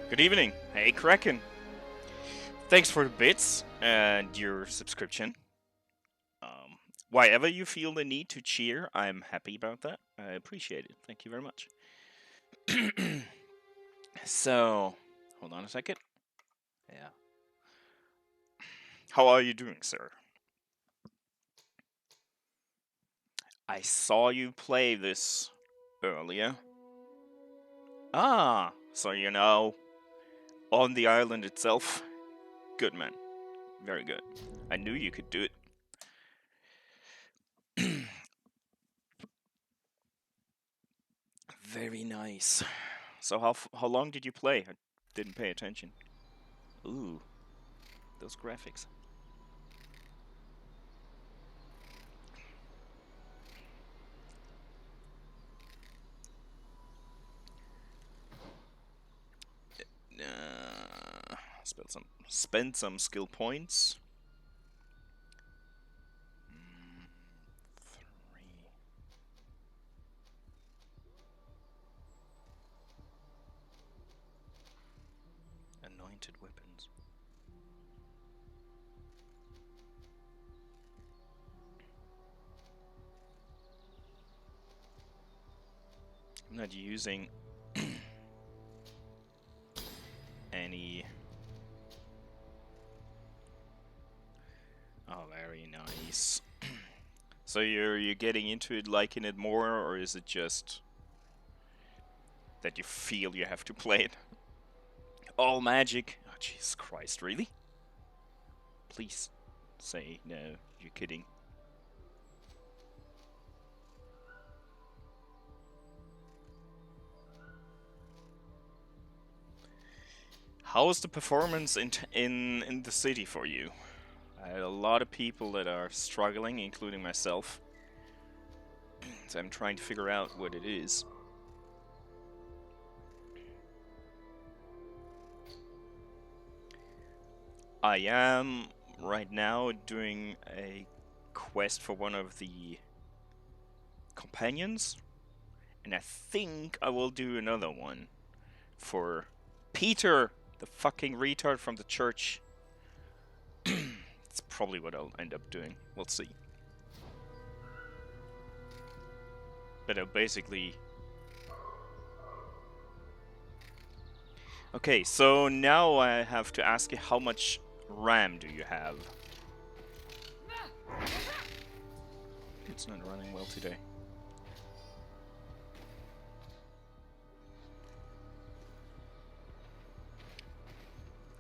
Good evening. Hey, Kraken. Thanks for the bits and your subscription. Why ever you feel the need to cheer, I'm happy about that. I appreciate it. Thank you very much. So, hold on a second. Yeah. How are you doing, sir? I saw you play this earlier. Ah, so you know, on the island itself. Good, man. Very good. I knew you could do it. Very nice. So how long did you play? I didn't pay attention. Ooh, those graphics. Spend some skill points. 3. Anointed weapons. I'm not using any. Oh, very nice. So you're getting into it, liking it more, or is it just that you feel you have to play it? All magic. Oh, Jesus Christ, really? Please say no, you're kidding. How's the performance in the city for you? I had a lot of people that are struggling, including myself. So I'm trying to figure out what it is. I am right now doing a quest for one of the companions, and I think I will do another one for Peter, the fucking retard from the church. It's probably what I'll end up doing. We'll see. But I'll basically... Okay, so now I have to ask you, how much RAM do you have? It's not running well today.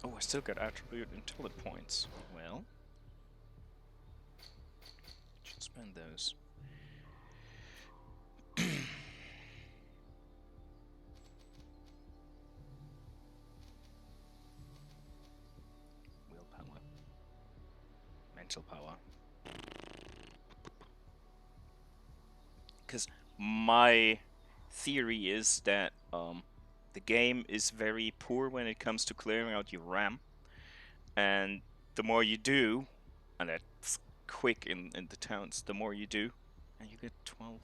Oh, I still got attribute intelligent points. Well, should spend those. Willpower. Mental power. Because my theory is that the game is very poor when it comes to clearing out your RAM. And the more you do, and that's quick in the towns, the more you do, and you get 12.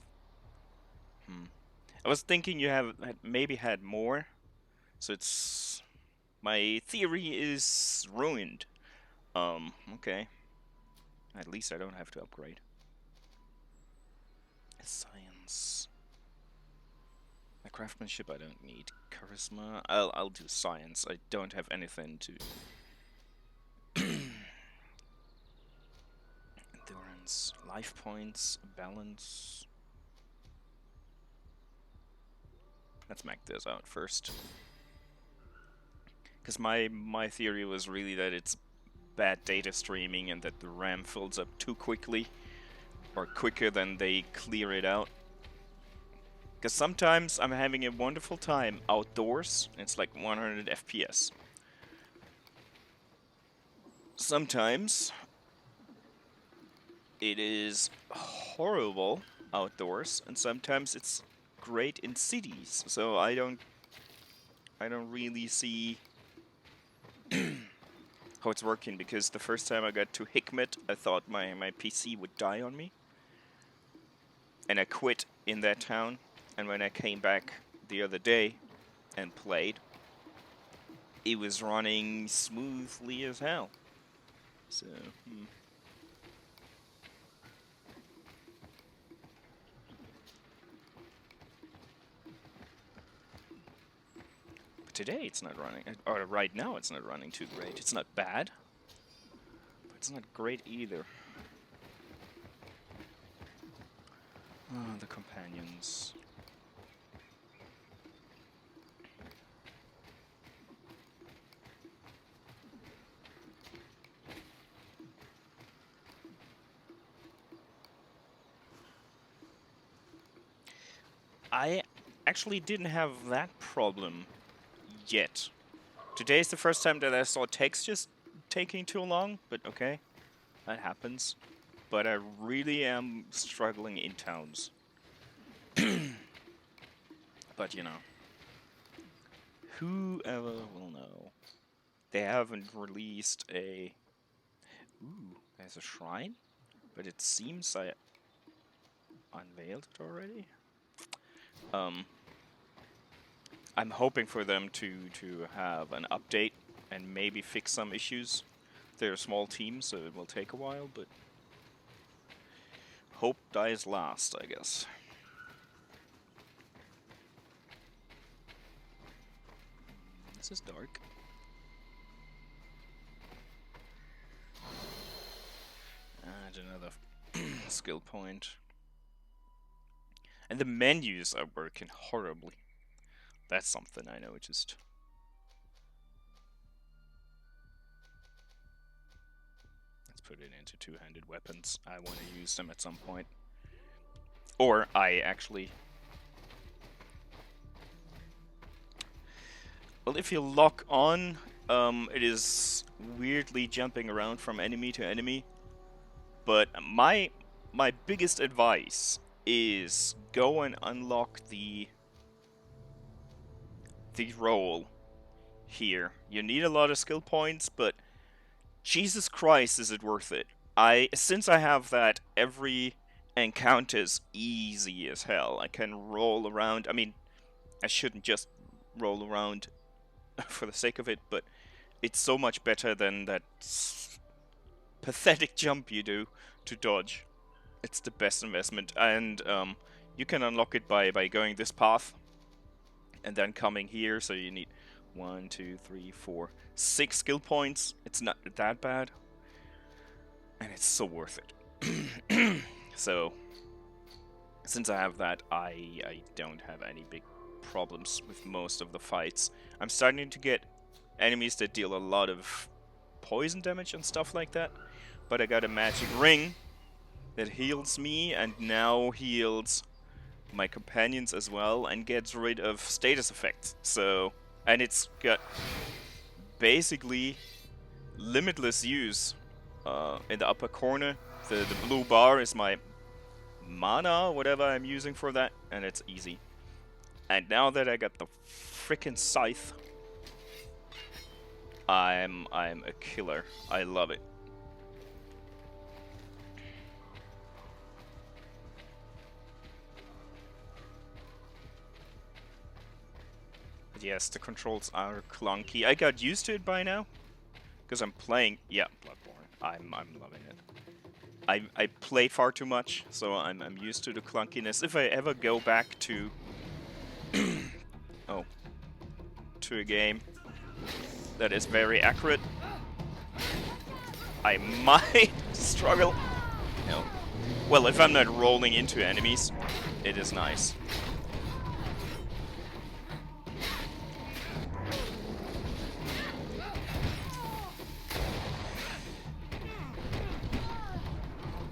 I was thinking you have maybe had more, so it's... My theory is ruined. Okay. At least I don't have to upgrade. Science. My craftsmanship I don't need. Charisma. I'll do science. I don't have anything to... Endurance. Life points. Balance. Let's make this out first. Because my theory was really that it's bad data streaming and that the RAM fills up too quickly. Or quicker than they clear it out. Because sometimes I'm having a wonderful time outdoors. It's like 100 FPS. Sometimes it is horrible outdoors, and sometimes it's great in cities. So I don't really see how it's working, because the first time I got to Hikmet, I thought my PC would die on me. And I quit in that town, and when I came back the other day and played, it was running smoothly as hell. So, But today it's not running, or right now it's not running too great. It's not bad, but it's not great either. The companions. I actually didn't have that problem yet. Today is the first time that I saw text just taking too long, but okay, that happens. But I really am struggling in towns. But you know, whoever will know. They haven't released a... Ooh, there's a shrine? But it seems I unveiled it already? I'm hoping for them to have an update and maybe fix some issues. They're a small team, so it will take a while, but hope dies last, I guess. This is dark. And another skill point. And the menus are working horribly. That's something I noticed. Let's put it into two-handed weapons. I want to use them at some point. Or I actually... Well, if you lock on, it is weirdly jumping around from enemy to enemy. But my biggest advice is go and unlock the role here. You need a lot of skill points, but Jesus Christ, is it worth it? Since I have that, every encounter's easy as hell. I can roll around. I mean, I shouldn't just roll around for the sake of it, but it's so much better than that pathetic jump you do to dodge. It's the best investment, and you can unlock it by going this path and then coming here. So you need 1, 2, 3, 4, 6 skill points. It's not that bad, and it's so worth it. So since I have that, I don't have any big problems with most of the fights. I'm starting to get enemies that deal a lot of poison damage and stuff like that, but I got a magic ring that heals me and now heals my companions as well and gets rid of status effects. So, and it's got basically limitless use. In the upper corner, the blue bar is my mana, whatever I'm using for that, and it's easy. And now that I got the frickin' scythe, I'm a killer. I love it. But yes, the controls are clunky. I got used to it by now, because I'm playing. Yeah, Bloodborne. I'm loving it. I play far too much, so I'm used to the clunkiness. If I ever go back to to a game that is very accurate, I might struggle. No. Well, if I'm not rolling into enemies, it is nice.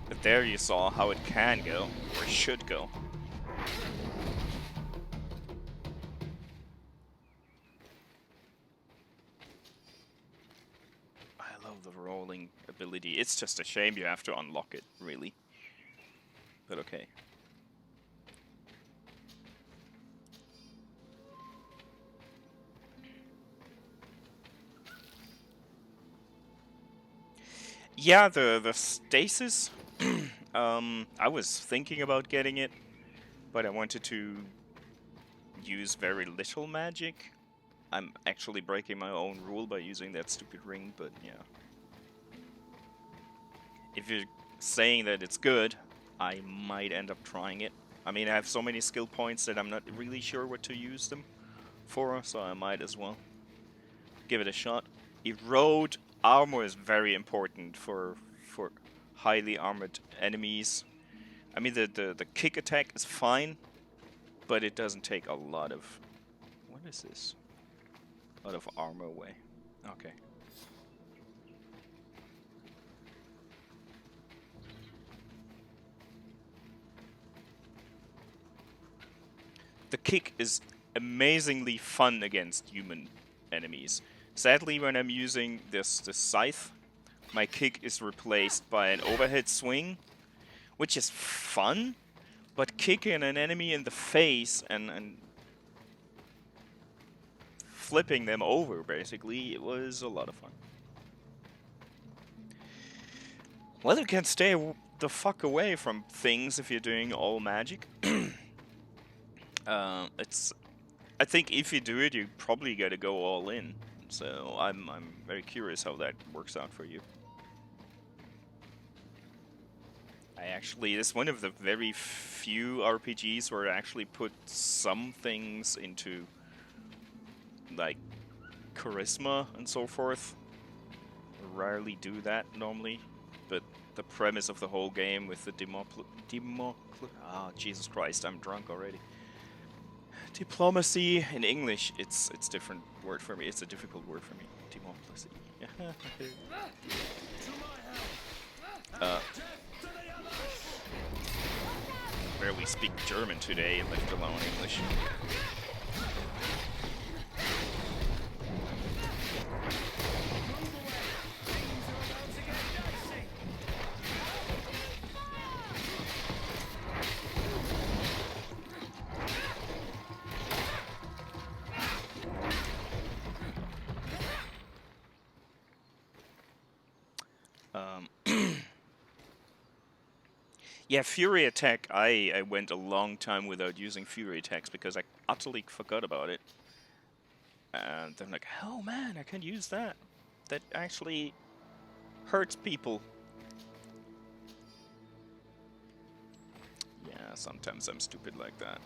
But there you saw how it can go, or should go. I love the rolling ability. It's just a shame you have to unlock it, really. But okay. Yeah, the stasis. I was thinking about getting it, but I wanted to use very little magic. I'm actually breaking my own rule by using that stupid ring, but yeah. If you're saying that it's good, I might end up trying it. I mean, I have so many skill points that I'm not really sure what to use them for, so I might as well give it a shot. Erode armor is very important for highly armored enemies. I mean, the kick attack is fine, but it doesn't take a lot of... What is this? A lot of armor away. Okay. The kick is amazingly fun against human enemies. Sadly, when I'm using this scythe, my kick is replaced by an overhead swing, which is fun, but kicking an enemy in the face and flipping them over, basically, it was a lot of fun. Well, you can stay the fuck away from things if you're doing all magic. I think if you do it, you probably gotta go all in. So I'm very curious how that works out for you. This is one of the very few RPGs where I actually put some things into, like, charisma and so forth. I rarely do that normally, but the premise of the whole game with the Jesus Christ, I'm drunk already. Diplomacy in English, it's different word for me. It's a difficult word for me. Diplomacy. Barely speak German today, let alone English. Yeah, Fury Attack, I went a long time without using Fury Attacks because I utterly forgot about it. And I'm like, oh man, I can use that. That actually hurts people. Yeah, sometimes I'm stupid like that.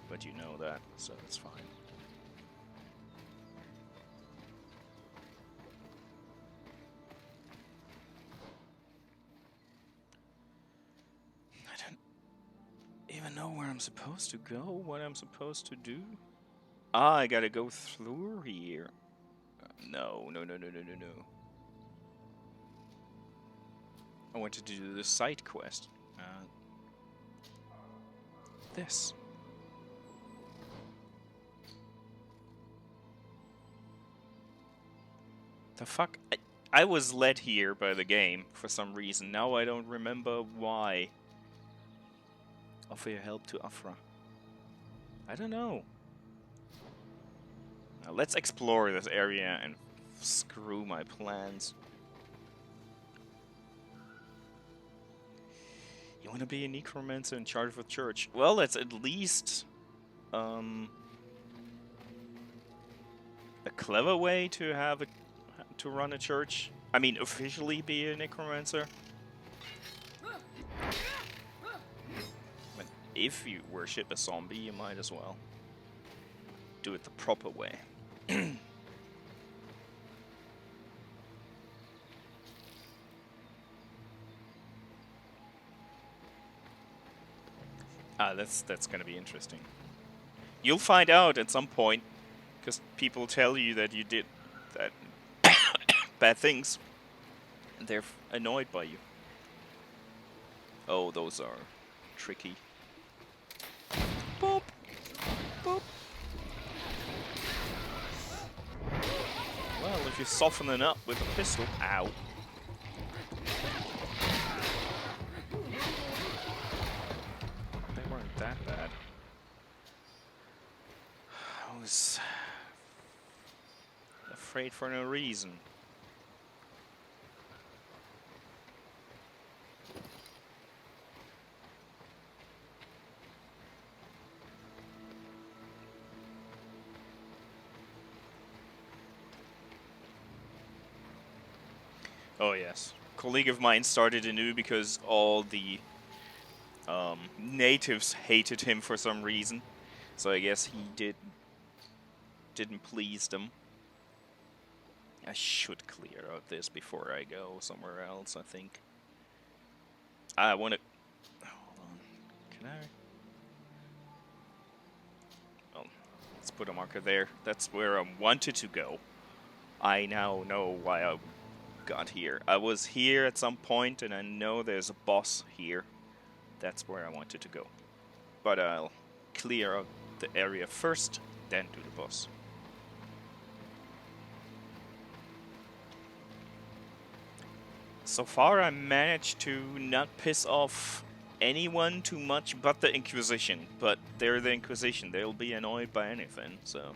But you know that, so it's fine. I don't even know where I'm supposed to go, what I'm supposed to do. Ah, I gotta go through here. No. I wanted to do the side quest. This. The fuck? I was led here by the game for some reason. Now I don't remember why. Offer your help to Afra. I don't know. Now let's explore this area and screw my plans. You want to be a necromancer in charge of a church? Well, that's at least a clever way to have to run a church. I mean, officially be a necromancer. But if you worship a zombie, you might as well do it the proper way. That's gonna be interesting. You'll find out at some point, because people tell you that you did that bad things, and they're annoyed by you. Oh, those are tricky. Boop, boop. Well, if you soften it up with a pistol, ow. They weren't that bad. I was afraid for no reason. Oh yes. Colleague of mine started anew because all the natives hated him for some reason. So I guess he didn't please them. I should clear out this before I go somewhere else, I think. I want to... Hold on. Can I... Oh, let's put a marker there. That's where I wanted to go. I now know why I got here. I was here at some point, and I know there's a boss here. That's where I wanted to go. But I'll clear out the area first, then do the boss. So far I managed to not piss off anyone too much but the Inquisition. But they're the Inquisition, they'll be annoyed by anything, so...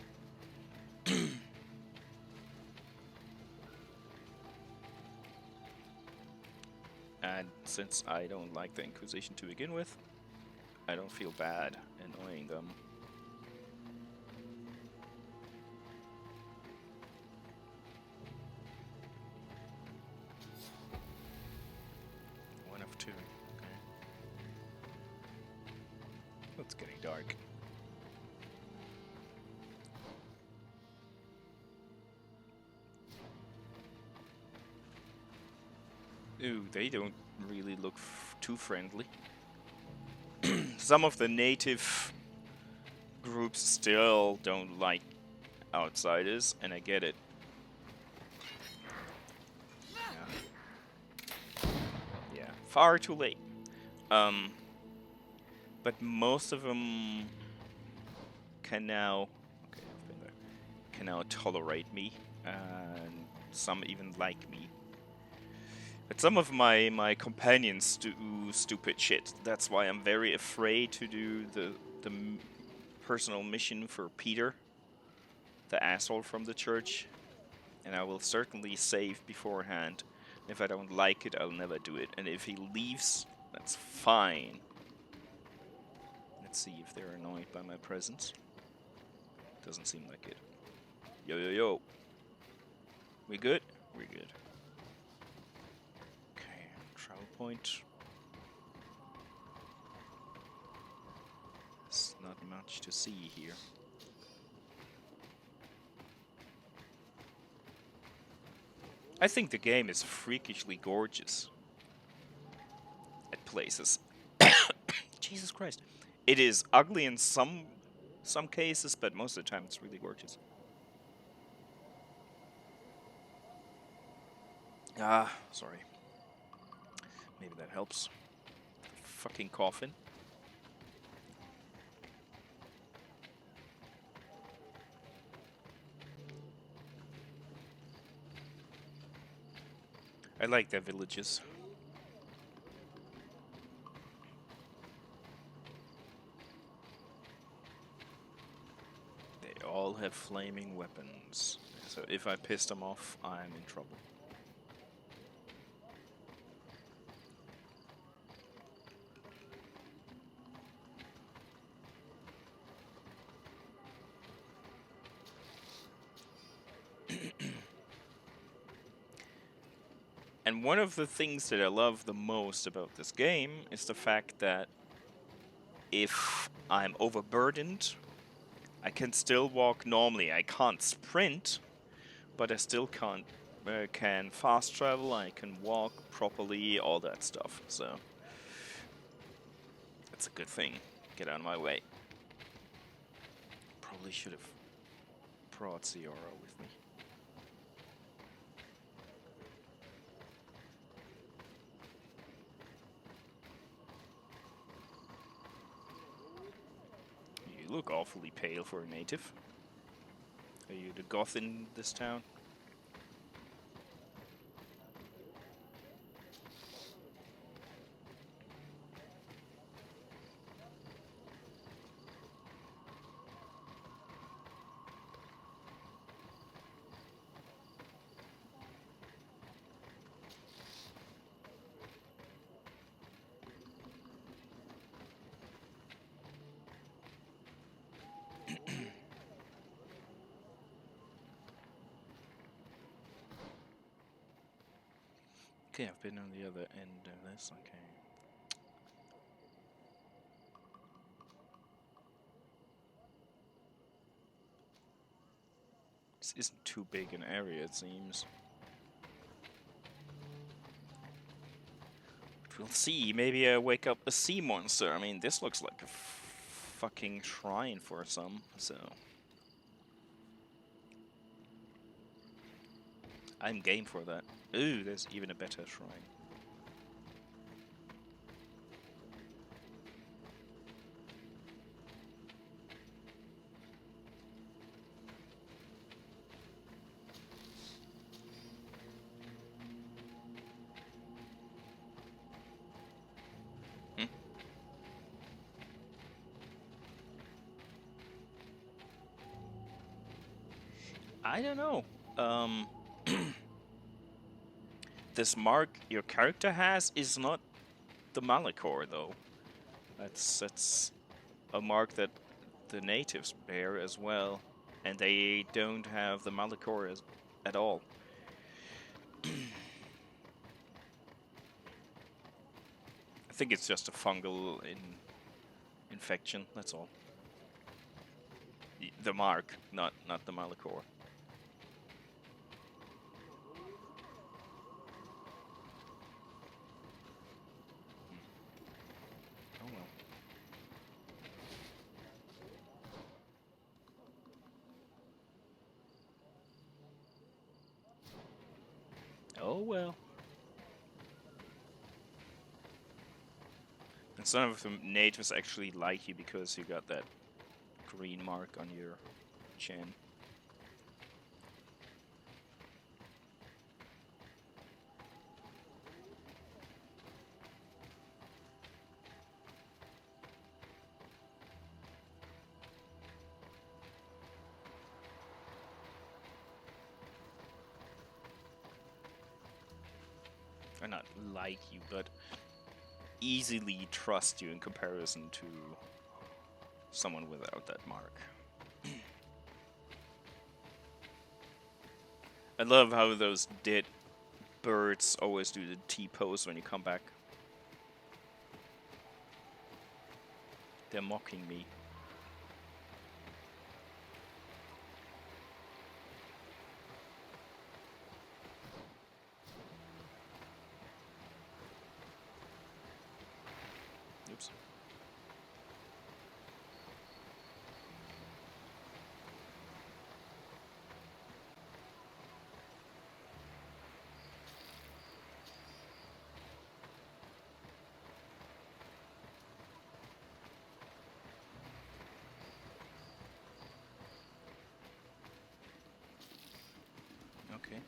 And since I don't like the Inquisition to begin with, I don't feel bad annoying them. One of two. Okay. It's getting dark. Ooh, they don't really look too friendly. Some of the native groups still don't like outsiders, and I get it. Yeah, far too late. But most of them can now, okay, I've been there, can now tolerate me, and some even like me. But some of my companions do stupid shit. That's why I'm very afraid to do the personal mission for Peter, the asshole from the church. And I will certainly save beforehand. If I don't like it, I'll never do it. And if he leaves, that's fine. Let's see if they're annoyed by my presence. Doesn't seem like it. Yo, yo, yo. We good? We're good. Okay, travel point. There's not much to see here. I think the game is freakishly gorgeous at places. Jesus Christ. It is ugly in some cases, but most of the time it's really gorgeous. Ah, sorry. Maybe that helps. Fucking coffin. I like their villages. They all have flaming weapons. So if I piss them off, I'm in trouble. And one of the things that I love the most about this game is the fact that if I'm overburdened, I can still walk normally. I can't sprint, but I still can fast travel. I can walk properly, all that stuff. So that's a good thing. Get out of my way. Probably should have brought Ciara with me. You look awfully pale for a native. Are you the goth in this town? Okay, I've been on the other end of this, okay. This isn't too big an area, it seems. But we'll see, maybe I wake up a sea monster. I mean, this looks like a fucking shrine for some, so... I'm game for that. Ooh, there's even a better shrine. Hmm? I don't know. This mark your character has is not the Malachor, though. That's a mark that the natives bear as well, and they don't have the Malachor at all. I think it's just a fungal infection. That's all. The mark, not the Malachor. Oh well. Oh well. And some of the natives actually like you because you got that green mark on your chin. Or not like you, but easily trust you in comparison to someone without that mark. I love how those dead birds always do the T-pose when you come back. They're mocking me. Oops. Okay.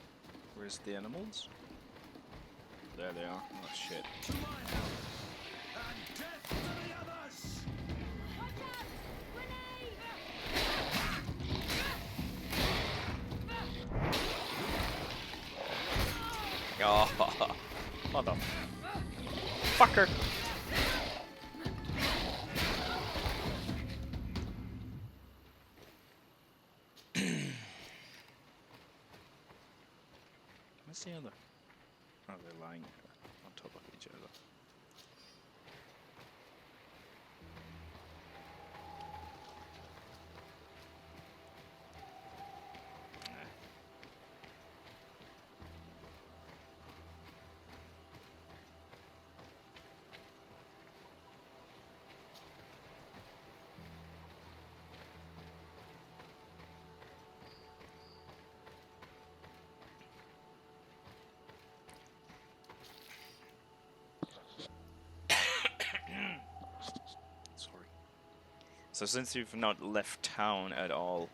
Where's the animals? There they are. Oh shit. Oh, motherfucker! What's the other? Oh, they're lying on top of each other. Sorry. So since you've not left town at all,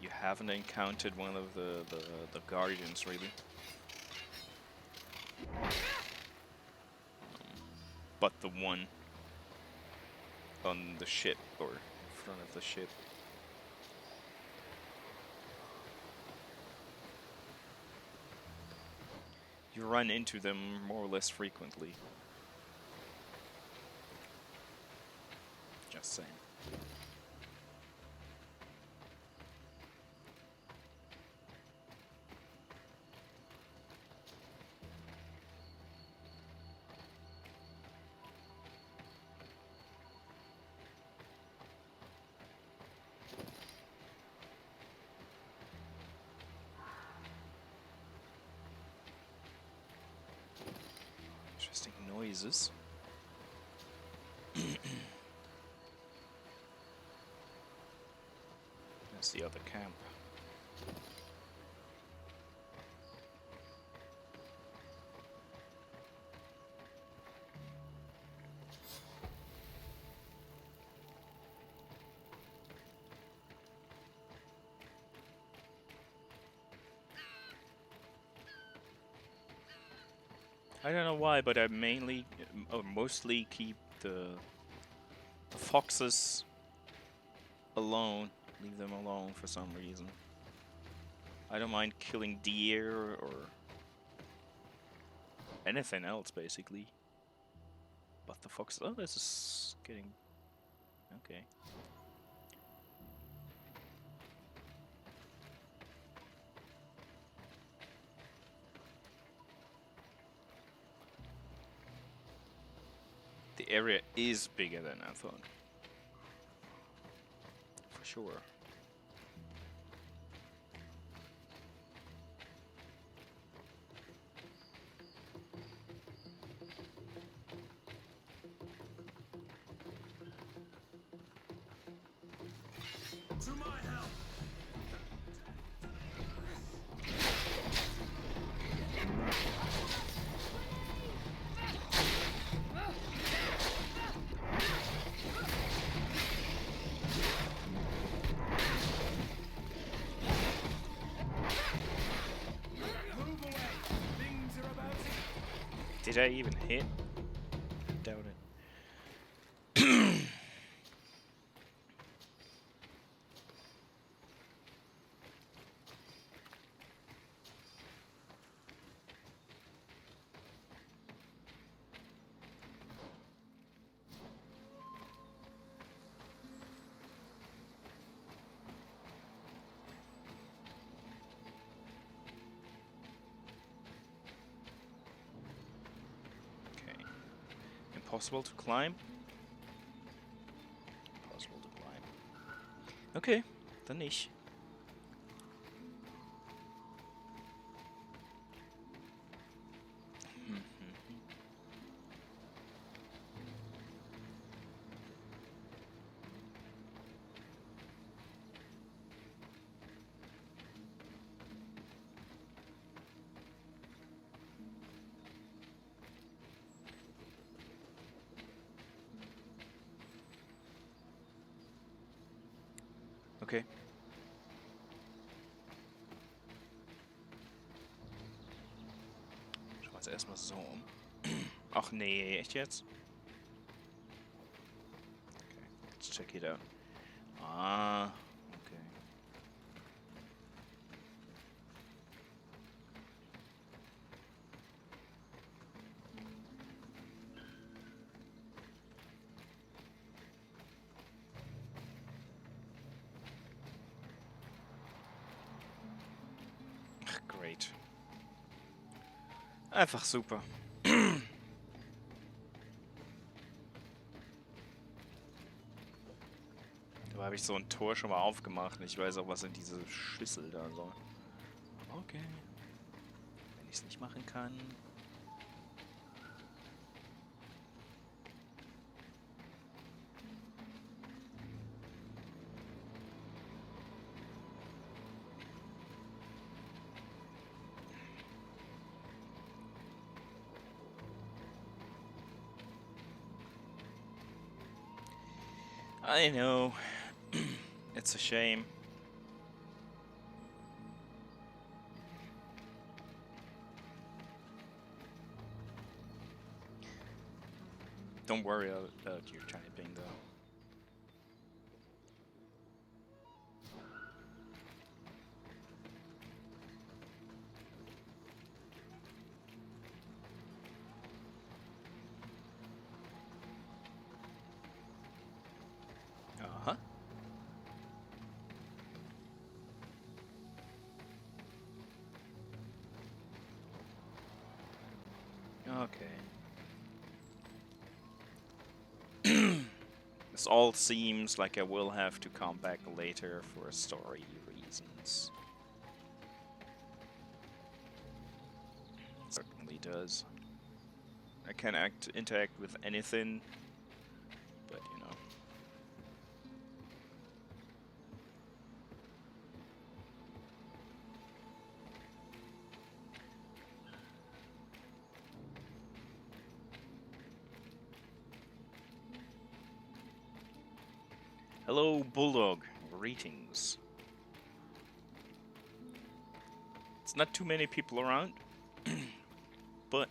you haven't encountered one of the guardians, really. But the one on the ship, or in front of the ship. You run into them more or less frequently. Just saying. noises. That's the other camp. I don't know why, but I mainly, or mostly keep the foxes alone. Leave them alone for some reason. I don't mind killing deer or anything else, basically. But the foxes... Oh, this is getting... Okay. The area is bigger than I thought. For sure. To my help! Move away! Things are about to... Did I even hit? Doubt it. Impossible to climb? Impossible to climb. Okay, dann nicht. Okay. Schauen wir uns erstmal so um. Ach nee, echt jetzt? Okay, let's check it out. Ah, okay. Great. Einfach super. Da habe ich so ein Tor schon mal aufgemacht und ich weiß auch, was in diese Schüssel da soll. Okay. Wenn ich es nicht machen kann. I know. It's a shame. Don't worry about your typing though. Uh-huh. Okay. This all seems like I will have to come back later for story reasons. Certainly does. I can interact with anything, but you know. Hello, Bulldog. Greetings. It's not too many people around, but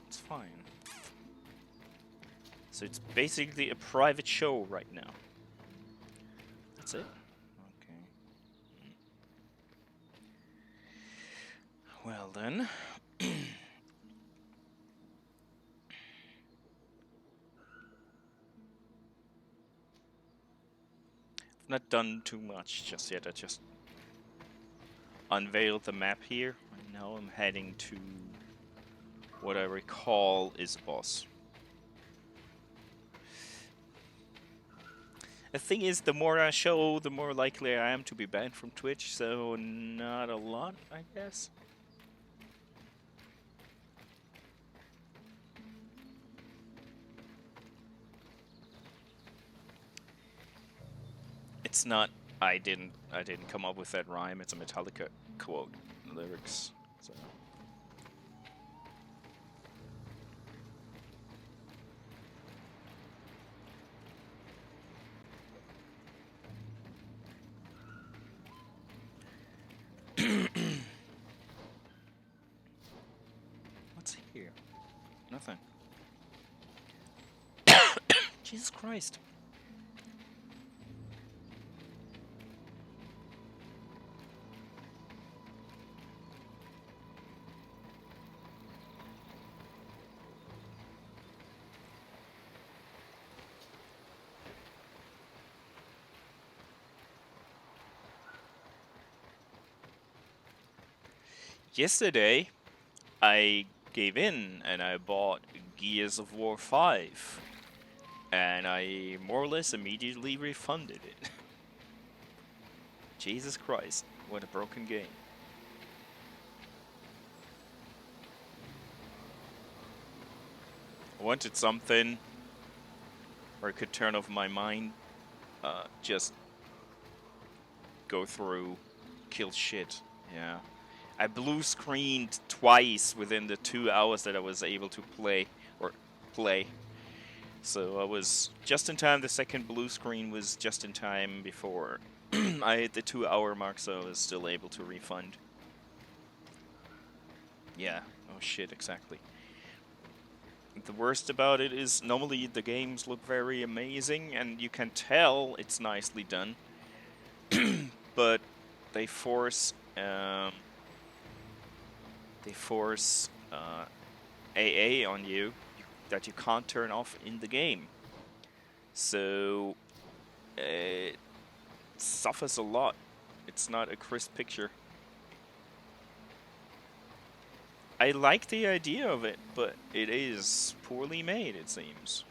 it's fine. So it's basically a private show right now. That's it? Okay. Well then. I've not done too much just yet. I just unveiled the map here. And now I'm heading to what I recall is a boss. The thing is, the more I show, the more likely I am to be banned from Twitch, so not a lot, I guess. It's not. I didn't come up with that rhyme. It's a Metallica quote, lyrics. So. What's here? Nothing. Jesus Christ. Yesterday, I gave in and I bought Gears of War 5. And I more or less immediately refunded it. Jesus Christ, what a broken game. I wanted something where I could turn off my mind, just go through, kill shit, yeah. I blue screened twice within the 2 hours that I was able to play. So I was just in time. The second blue screen was just in time before I hit the 2 hour mark, so I was still able to refund. Yeah, oh shit, exactly. The worst about it is normally the games look very amazing and you can tell it's nicely done. But they force AA on you that you can't turn off in the game. So it suffers a lot. It's not a crisp picture. I like the idea of it, but it is poorly made, it seems.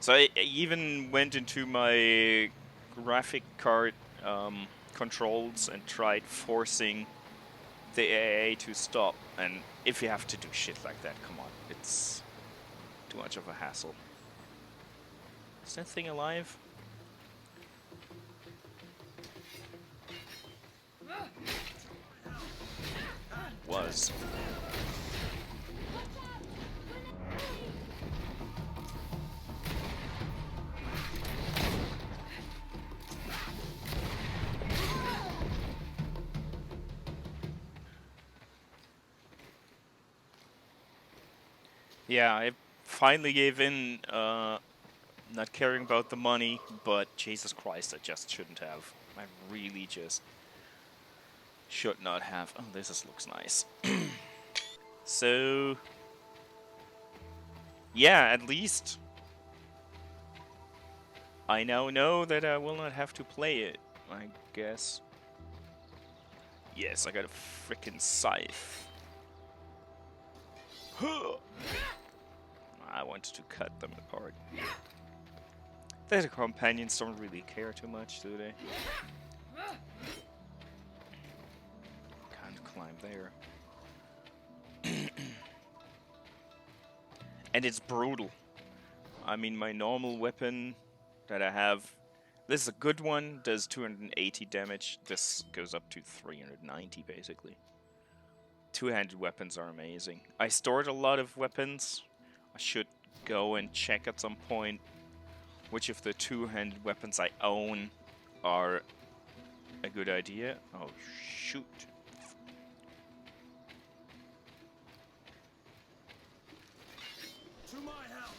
So I even went into my graphic card controls and tried forcing the AA to stop. And if you have to do shit like that, come on, it's too much of a hassle. Is that thing alive? Was. Yeah, I finally gave in, not caring about the money, but Jesus Christ, I just shouldn't have. I really just should not have. Oh, this looks nice. So, yeah, at least I now know that I will not have to play it, I guess. Yes, I got a frickin' scythe. I wanted to cut them apart. The companions don't really care too much, do they? Can't climb there. And it's brutal. I mean, my normal weapon that I have, this is a good one, does 280 damage. This goes up to 390, basically. Two-handed weapons are amazing. I stored a lot of weapons. I should go and check at some point which of the two-handed weapons I own are a good idea. Oh, shoot. To my help,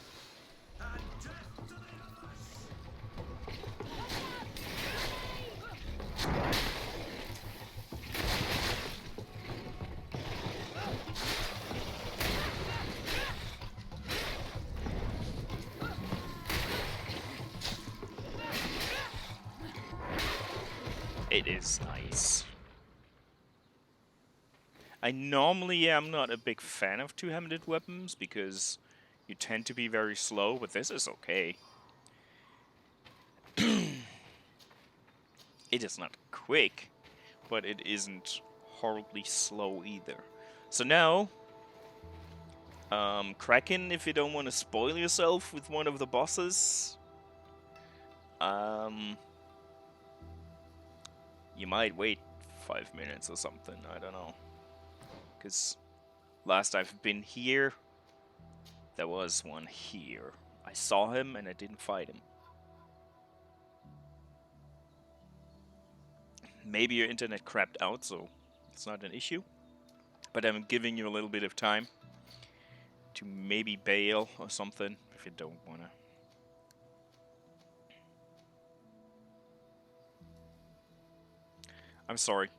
and death to the It is nice. I normally am not a big fan of two-handed weapons because you tend to be very slow, but this is okay. It is not quick, but it isn't horribly slow either. So now, Kraken, if you don't want to spoil yourself with one of the bosses, you might wait 5 minutes or something, I don't know. Because last I've been here, there was one here. I saw him and I didn't fight him. Maybe your internet crapped out, so it's not an issue. But I'm giving you a little bit of time to maybe bail or something if you don't want to. I'm sorry.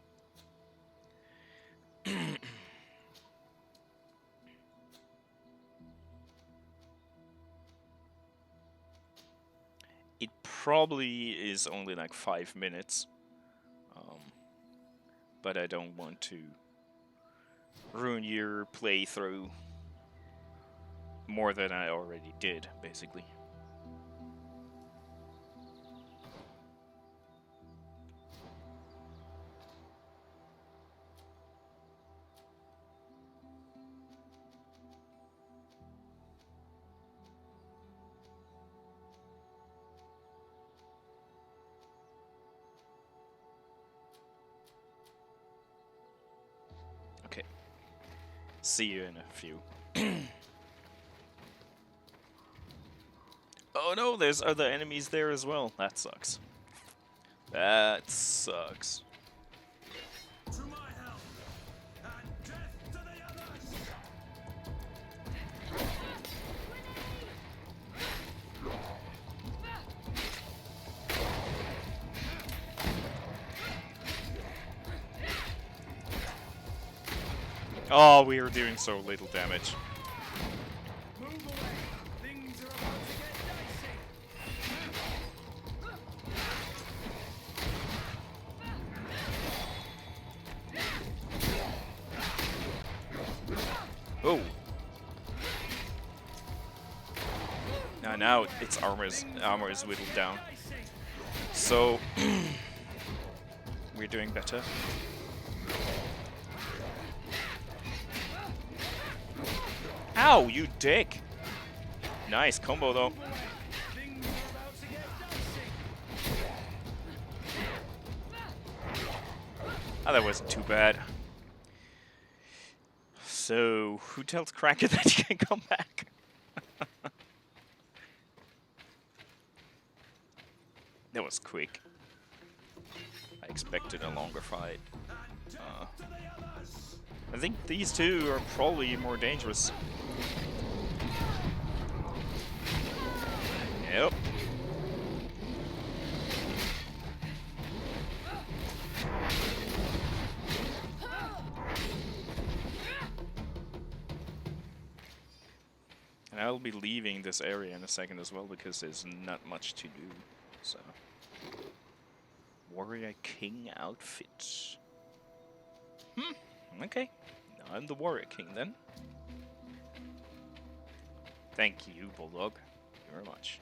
It probably is only like 5 minutes. But I don't want to ruin your playthrough more than I already did, basically. Okay. See you in a few. Oh no, there's other enemies there as well. That sucks. That sucks. To my help, and death to the others! Oh, we are doing so little damage. Move away! Things are about to get dicey! Oh. Now its armor is whittled down. So we're doing better. Ow, you dick! Nice combo though. Things are about to get dicey! Oh, that wasn't too bad. So, who tells Kraken that he can come back? That was quick. I expected a longer fight. I think these two are probably more dangerous. Yep. And I'll be leaving this area in a second as well because there's not much to do. So, Warrior King outfit. Okay. Now I'm the Warrior King then. Thank you, Bulldog. Thank you very much.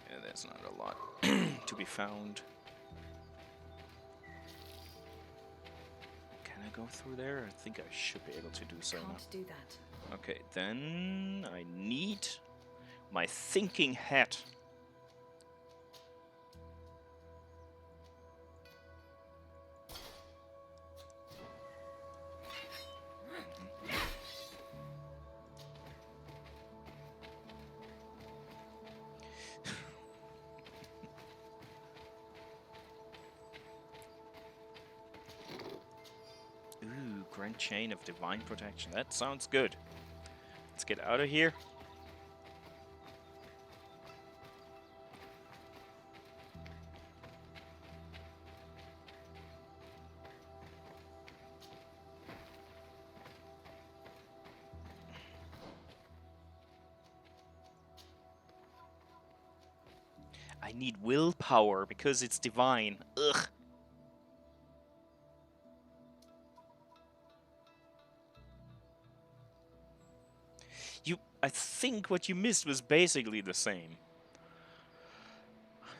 Yeah, there's not a lot to be found. Can I go through there? I think I should be able to do so now. Can't do that. Okay, then I need my thinking hat. Ooh, Grand Chain of Divine Protection. That sounds good. Let's get out of here. I need willpower because it's divine. Ugh. I think what you missed was basically the same.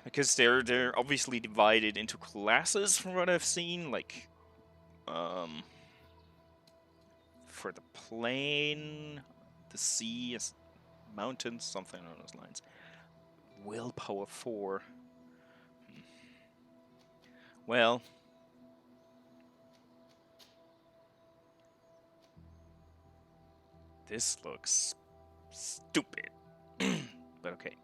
Because they're obviously divided into classes from what I've seen, like for the plain, the sea, mountains, something along those lines. Willpower 4. Well, this looks stupid. But okay.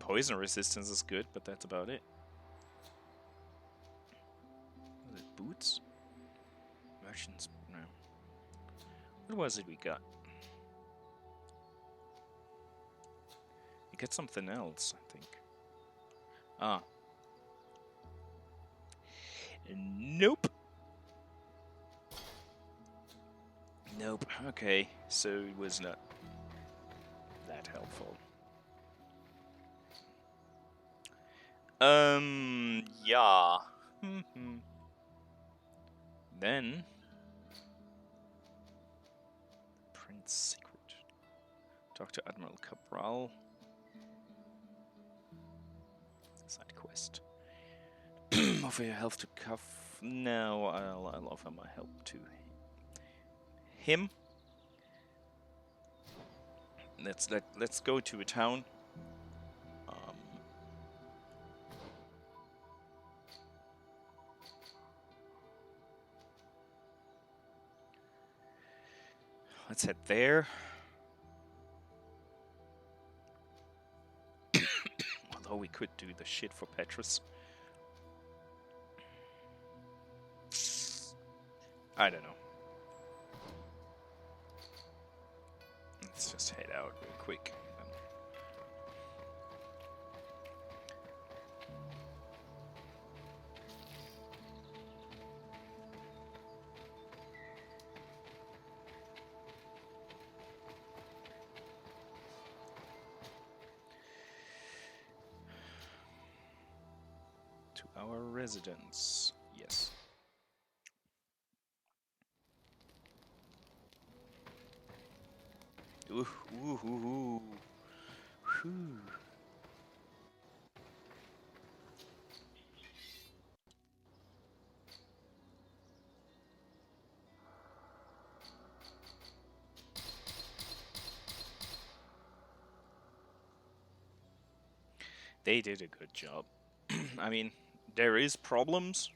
Poison resistance is good, but that's about it. Was it boots? Merchants? No. What was it we got? We got something else, I think. Ah. Nope. Nope. Okay, so it was not that helpful. Yeah. Then Prince Secret. Talk to Admiral Cabral. Side quest. Offer your health to Cuff. No, I'll offer my help to him. Let's go to a town. Let's head there. Although we could do the shit for Petrus. I don't know. Let's just head out real quick. 2 hour residence. Yes. Ooh, ooh, ooh, ooh. Whew. They did a good job. I mean, there is problems,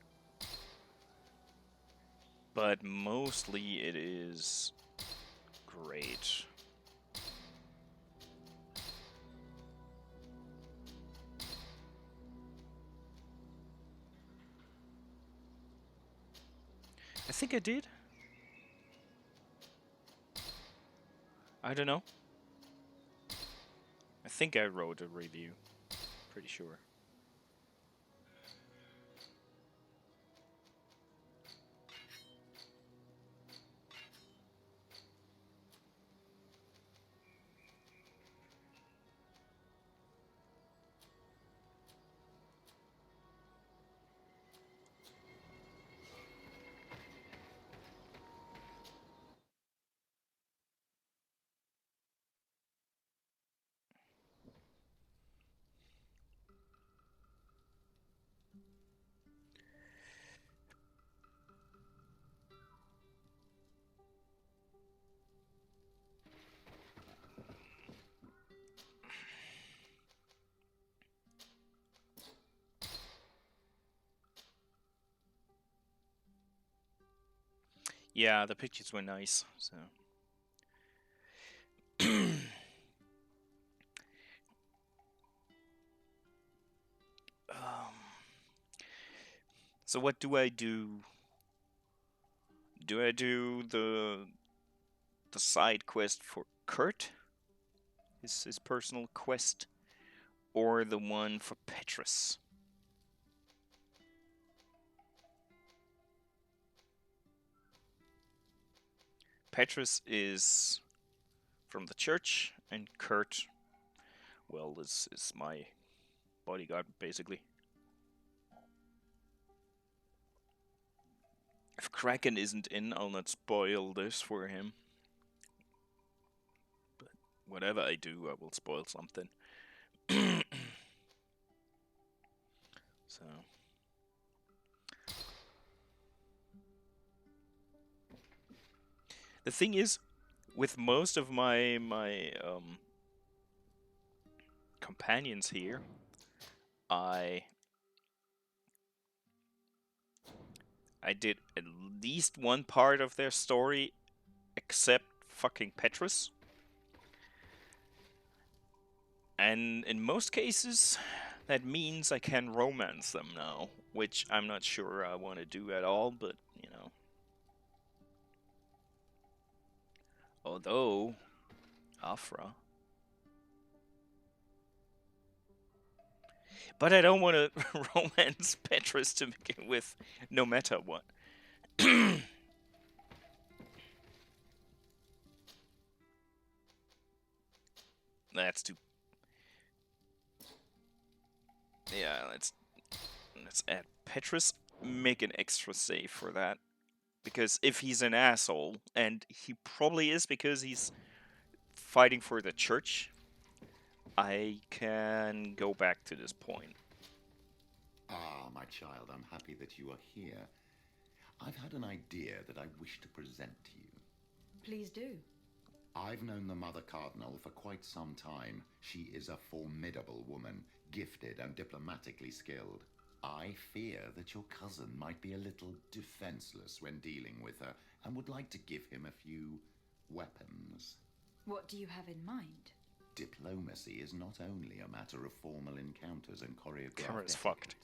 but mostly it is great. I think I did. I don't know. I think I wrote a review. Pretty sure. Yeah, the pictures were nice. So. um, so what do I do? Do I do the side quest for Kurt? His personal quest, or the one for Petrus? Petrus is from the church, and Kurt, well, is my bodyguard, basically. If Kraken isn't in, I'll not spoil this for him. But whatever I do, I will spoil something. So. The thing is, with most of my companions here, I did at least one part of their story, except fucking Petrus. And in most cases, that means I can romance them now, which I'm not sure I want to do at all, but, you know. Although, Afra. But I don't want to romance Petrus to begin with, no matter what. That's too... Yeah, let's add Petrus. Make an extra save for that. Because if he's an asshole, and he probably is because he's fighting for the church, I can go back to this point. Ah, my child, I'm happy that you are here. I've had an idea that I wish to present to you. Please do. I've known the Mother Cardinal for quite some time. She is a formidable woman, gifted and diplomatically skilled. I fear that your cousin might be a little defenseless when dealing with her and would like to give him a few weapons. What do you have in mind? Diplomacy is not only a matter of formal encounters and choreographed Camera's etiquette. fucked.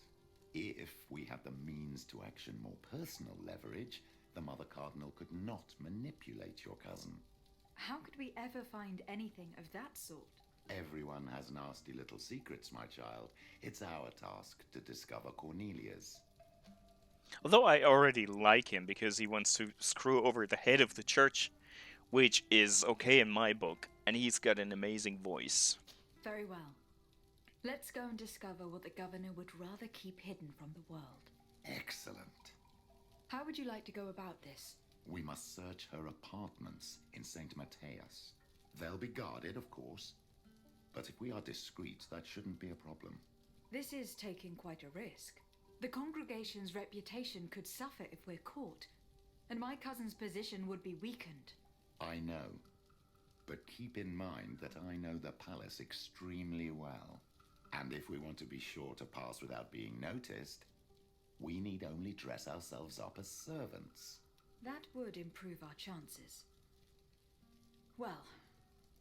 If we had the means to action more personal leverage, the Mother Cardinal could not manipulate your cousin. How could we ever find anything of that sort? Everyone has nasty little secrets, my child. It's our task to discover Cornelia's. Although I already like him because he wants to screw over the head of the church, which is okay in my book, and he's got an amazing voice. Very well. Let's go and discover what the governor would rather keep hidden from the world. Excellent. How would you like to go about this? We must search her apartments in St. Matthias. They'll be guarded, of course. But if we are discreet, that shouldn't be a problem. This is taking quite a risk. The congregation's reputation could suffer if we're caught, and my cousin's position would be weakened. I know. But keep in mind that I know the palace extremely well. And if we want to be sure to pass without being noticed, we need only dress ourselves up as servants. That would improve our chances. Well,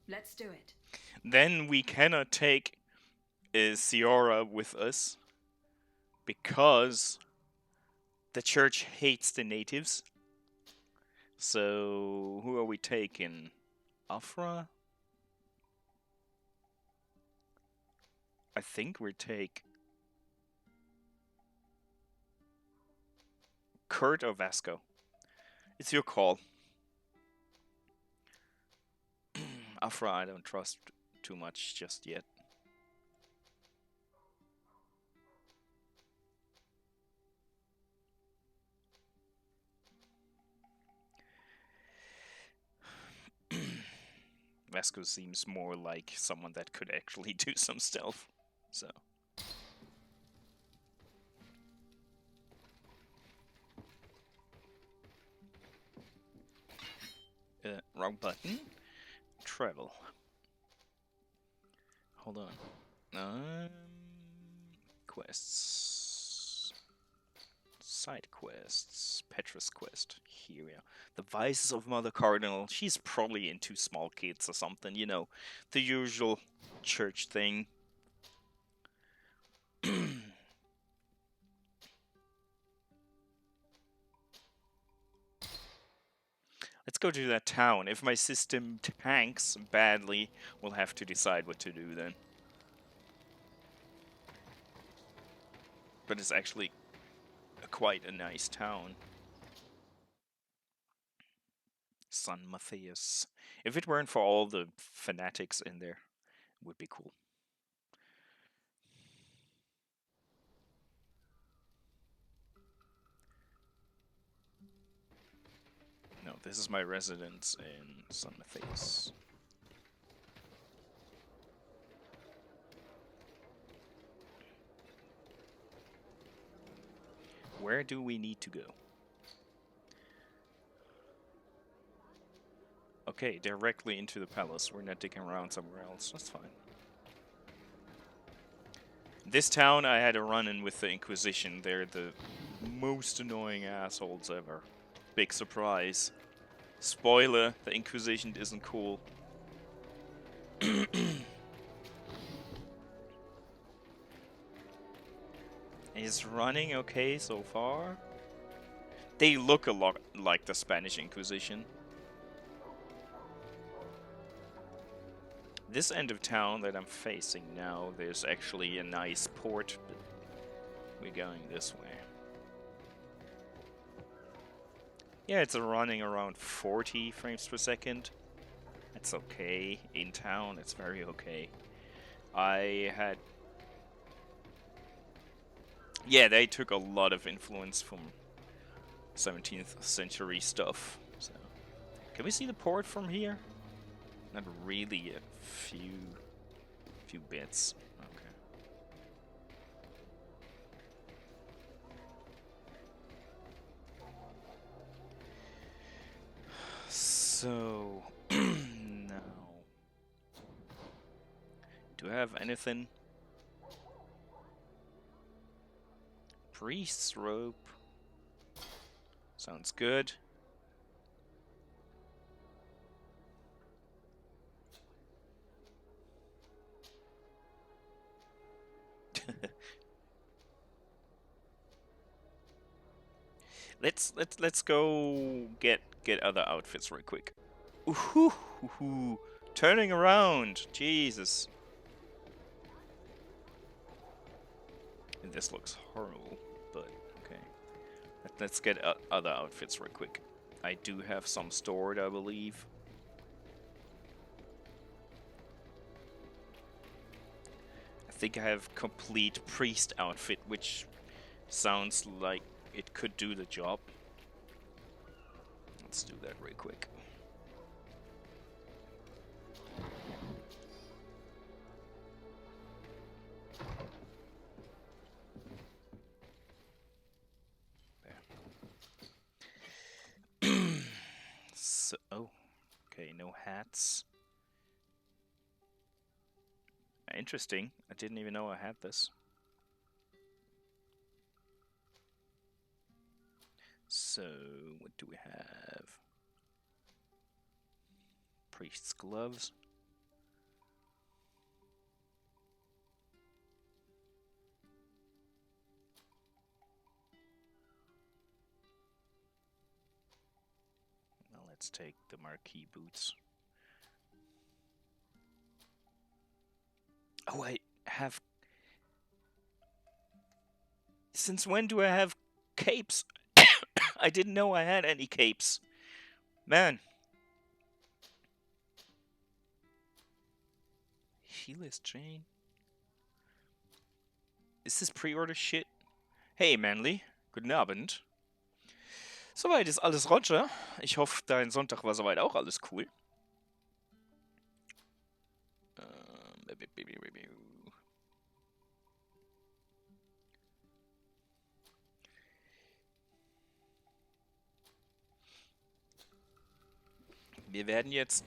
let's do it. Then we cannot take Ciora with us because the church hates the natives. So who are we taking? Afra? I think we take Kurt or Vasco. It's your call. Afra I don't trust too much just yet. Vasco seems more like someone that could actually do some stealth, so. Wrong button. Travel. Hold on. Quests. side quests. Petrus quest. Here we are. The Vices of Mother Cardinal. She's probably into small kids or something, you know. The usual church thing. Let's go to that town. If my system tanks badly, we'll have to decide what to do then. But it's actually quite a nice town. San Matthias. If it weren't for all the fanatics in there, it would be cool. No, this is my residence in San Matthias. Where do we need to go? Okay, directly into the palace. We're not digging around somewhere else. That's fine. This town, I had a run-in with the Inquisition. They're the most annoying assholes ever. Big surprise. Spoiler, the Inquisition isn't cool. Is running okay so far? They look a lot like the Spanish Inquisition. This end of town that I'm facing now, there's actually a nice port, but we're going this way. Yeah, it's running around 40 frames per second. That's okay. In town, it's very okay. Yeah, they took a lot of influence from 17th century stuff. So, can we see the port from here? Not really. A few bits. Okay. So now, do I have anything? Priest's robe. Sounds good. Let's go get other outfits real quick. Ooh, turning around, Jesus. And this looks horrible, but okay. Let's get other outfits real quick. I do have some stored, I believe. I think I have complete priest outfit, which sounds like it could do the job. Let's do that real quick. So, oh, okay, no hats. Interesting. I didn't even know I had this. So, what do we have? Priest's gloves. Well, let's take the marquee boots. Oh, I have... Since when do I have capes? I didn't know I had any capes. Man. Healer's chain. Is this pre-order shit? Hey, Manly. Guten Abend. Soweit ist alles Roger. Ich hoffe, dein Sonntag war soweit auch alles cool. Wir werden jetzt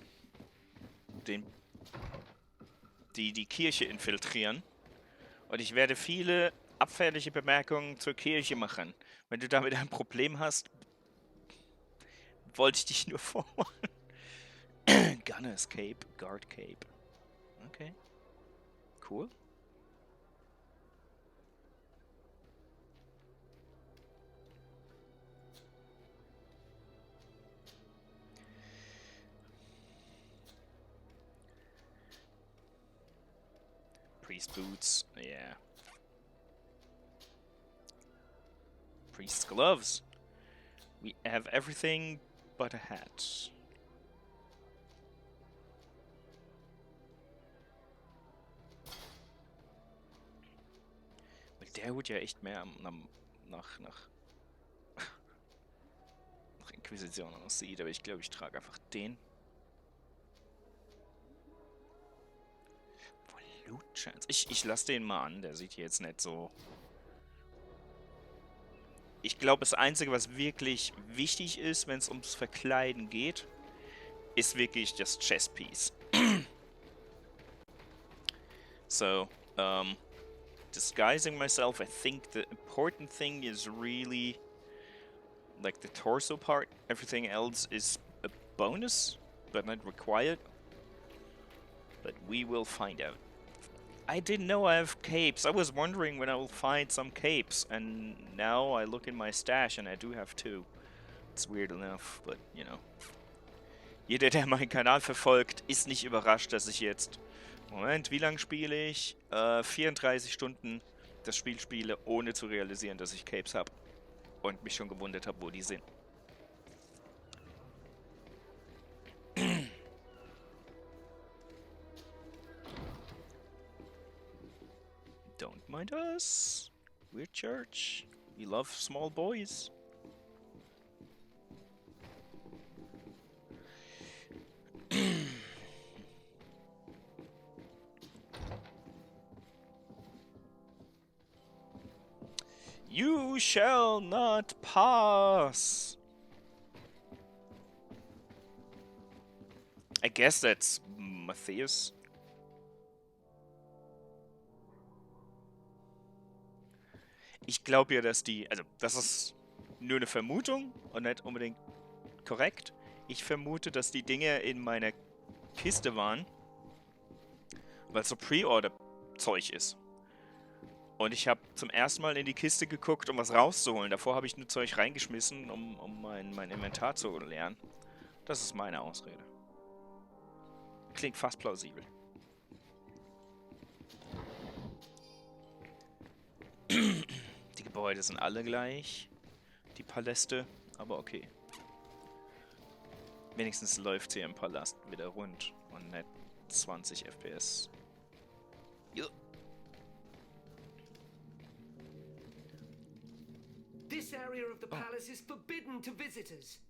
die Kirche infiltrieren. Und ich werde viele abfällige Bemerkungen zur Kirche machen. Wenn du damit ein Problem hast, wollte ich dich nur vorwarnen. Gunner's Cape, Guard Cape. Okay. Cool. Priest boots, yeah. Priest's gloves. We have everything but a hat. Weil der Hut ja echt mehr nach Inquisition aussieht, aber ich glaube, ich trage einfach den. Loot-Chance. Ich lasse den mal an, der sieht hier jetzt nicht so... Ich glaube, das Einzige, was wirklich wichtig ist, wenn es ums Verkleiden geht, ist wirklich das Chestpiece. So, disguising myself, I think the important thing is really like the torso part. Everything else is a bonus, but not required. But we will find out. I didn't know I have capes. I was wondering when I will find some capes, and now I look in my stash and I do have 2. It's weird enough, but you know. Jeder, der meinen Kanal verfolgt, ist nicht überrascht, dass ich jetzt... Moment, wie lange spiele ich? 34 Stunden das Spiel spiele, ohne zu realisieren, dass ich Capes habe. Und mich schon gewundert habe, wo die sind. Don't mind us. We're church. We love small boys. You shall not pass. I guess that's Matthias. Ich glaube ja, dass die... Also, das ist nur eine Vermutung und nicht unbedingt korrekt. Ich vermute, dass die Dinge in meiner Kiste waren, weil es so Pre-Order-Zeug ist. Und ich habe zum ersten Mal in die Kiste geguckt, um was rauszuholen. Davor habe ich nur Zeug reingeschmissen, um mein Inventar zu leeren. Das ist meine Ausrede. Klingt fast plausibel. Die Gebäude sind alle gleich. Die Paläste, aber okay. Wenigstens läuft sie im Palast wieder rund und nicht 20 FPS. Ja. This area of the palace is forbidden to visitors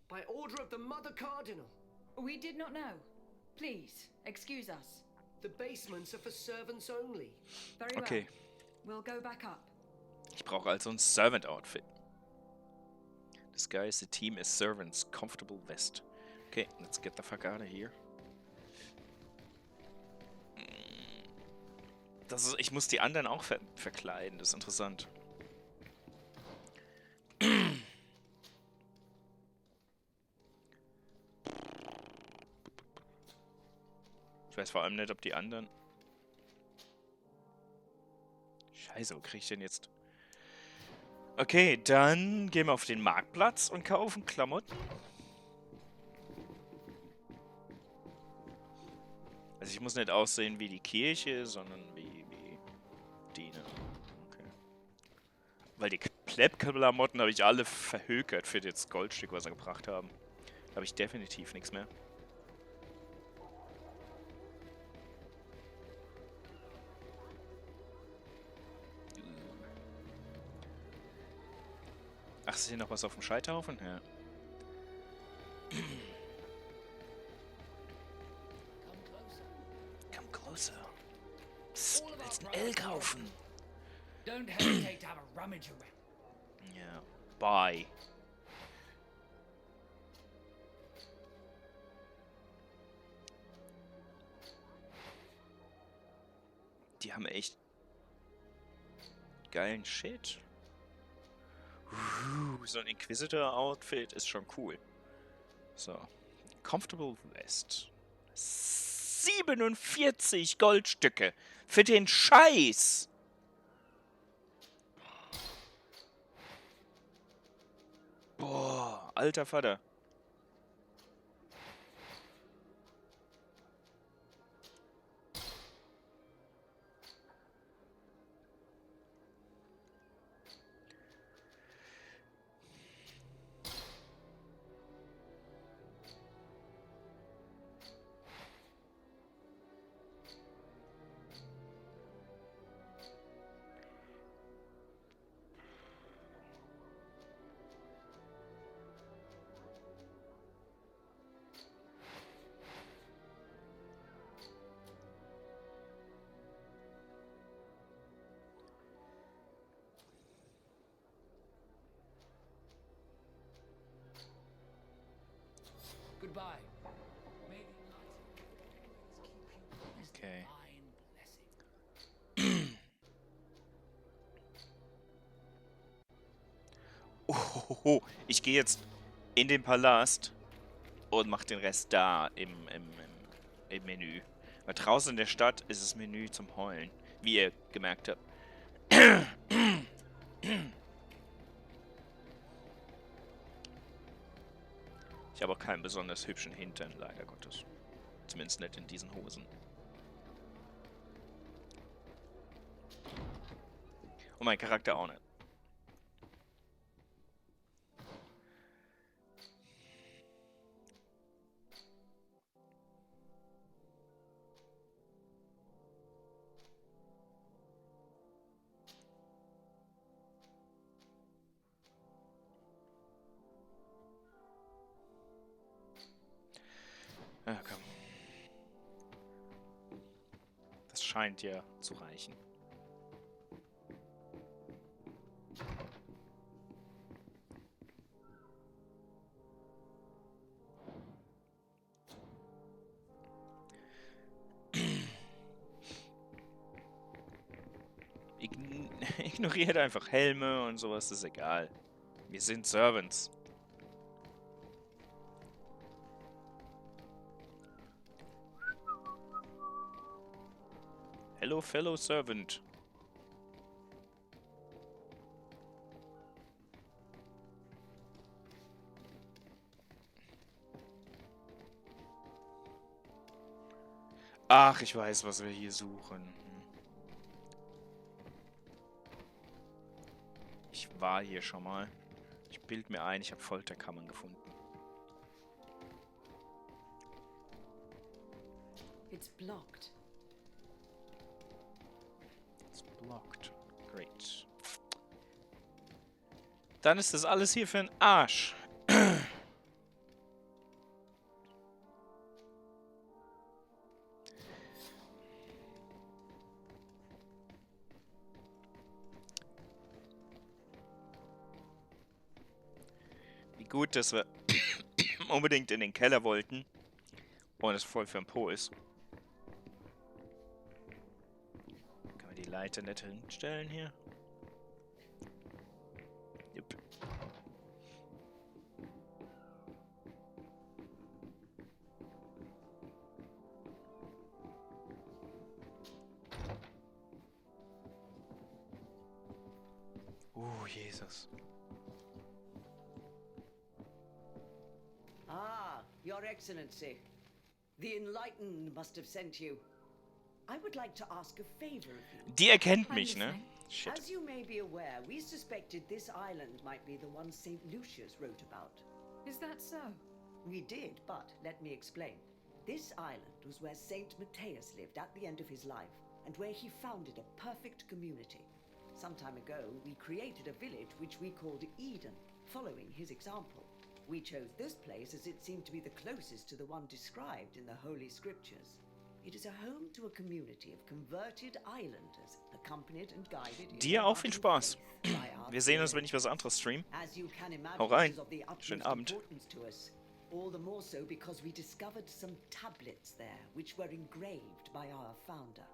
by order of the Mother Cardinal. We did not know. Please, excuse us. The basements are for servants only. Very Okay. well. We'll go back up. Ich brauche also ein Servant-Outfit. Disguise the team as servants. Comfortable vest. Okay, let's get the fuck out of here. Das ist, ich muss die anderen auch verkleiden, das ist interessant. Ich weiß vor allem nicht, ob die anderen... Scheiße, wo krieg ich denn jetzt... Okay, dann gehen wir auf den Marktplatz und kaufen Klamotten. Also ich muss nicht aussehen wie die Kirche, sondern wie die, ne? Okay. Weil die Pleb-Klamotten habe ich alle verhökert für das Goldstück, was sie gebracht haben. Da habe ich definitiv nichts mehr. Ach, ist hier noch was auf dem Scheiterhaufen? Ja. Come closer. Psst, willst ein L kaufen? Don't hesitate to have a rummage around. Ja, bye. Die haben echt geilen Shit. So ein Inquisitor-Outfit ist schon cool. So. Comfortable Vest. 47 Goldstücke für den Scheiß. Boah, alter Vater. Goodbye. Okay. Oh, ich gehe jetzt in den Palast und mache den Rest da im Menü. Weil draußen in der Stadt ist das Menü zum Heulen, wie ihr gemerkt habt. Ich habe auch keinen besonders hübschen Hintern, leider Gottes. Zumindest nicht in diesen Hosen. Und mein Charakter auch nicht. Ja, komm. Das scheint ja zu reichen. Ignoriert einfach Helme und sowas, ist egal. Wir sind Servants. Hello, fellow servant. Ach, ich weiß, was wir hier suchen. Ich war hier schon mal. Ich bild mir ein, ich habe Folterkammern gefunden. It's blocked. It's blocked. Great. Dann ist das alles hier für einen Arsch. Wie gut, dass wir unbedingt in den Keller wollten. Und es voll für den Po ist. Kann man die Leiter nicht hinstellen hier? Jupp. Jesus. Ah, Your Excellency. The Enlightened must have sent you. I would like to ask a favor of you. Die erkennt mich, ne? Shit. As you may be aware, we suspected this island might be the one St. Lucius wrote about. Is that so? We did, but let me explain. This island was where St. Matthias lived at the end of his life, and where he founded a perfect community. Some time ago, we created a village which we called Eden, following his example. We chose this place as it seemed to be the closest to the one described in the Holy Scriptures. It is a home to a community of converted islanders, accompanied and guided in Dir auch viel Spaß. faith by our Wir sehen uns, Creator. wenn ich was anderes stream. As you can imagine, Hau rein. it is of the Schönen utmost Abend. importance to us. All the more so because we discovered some tablets there which were engraved by our founder.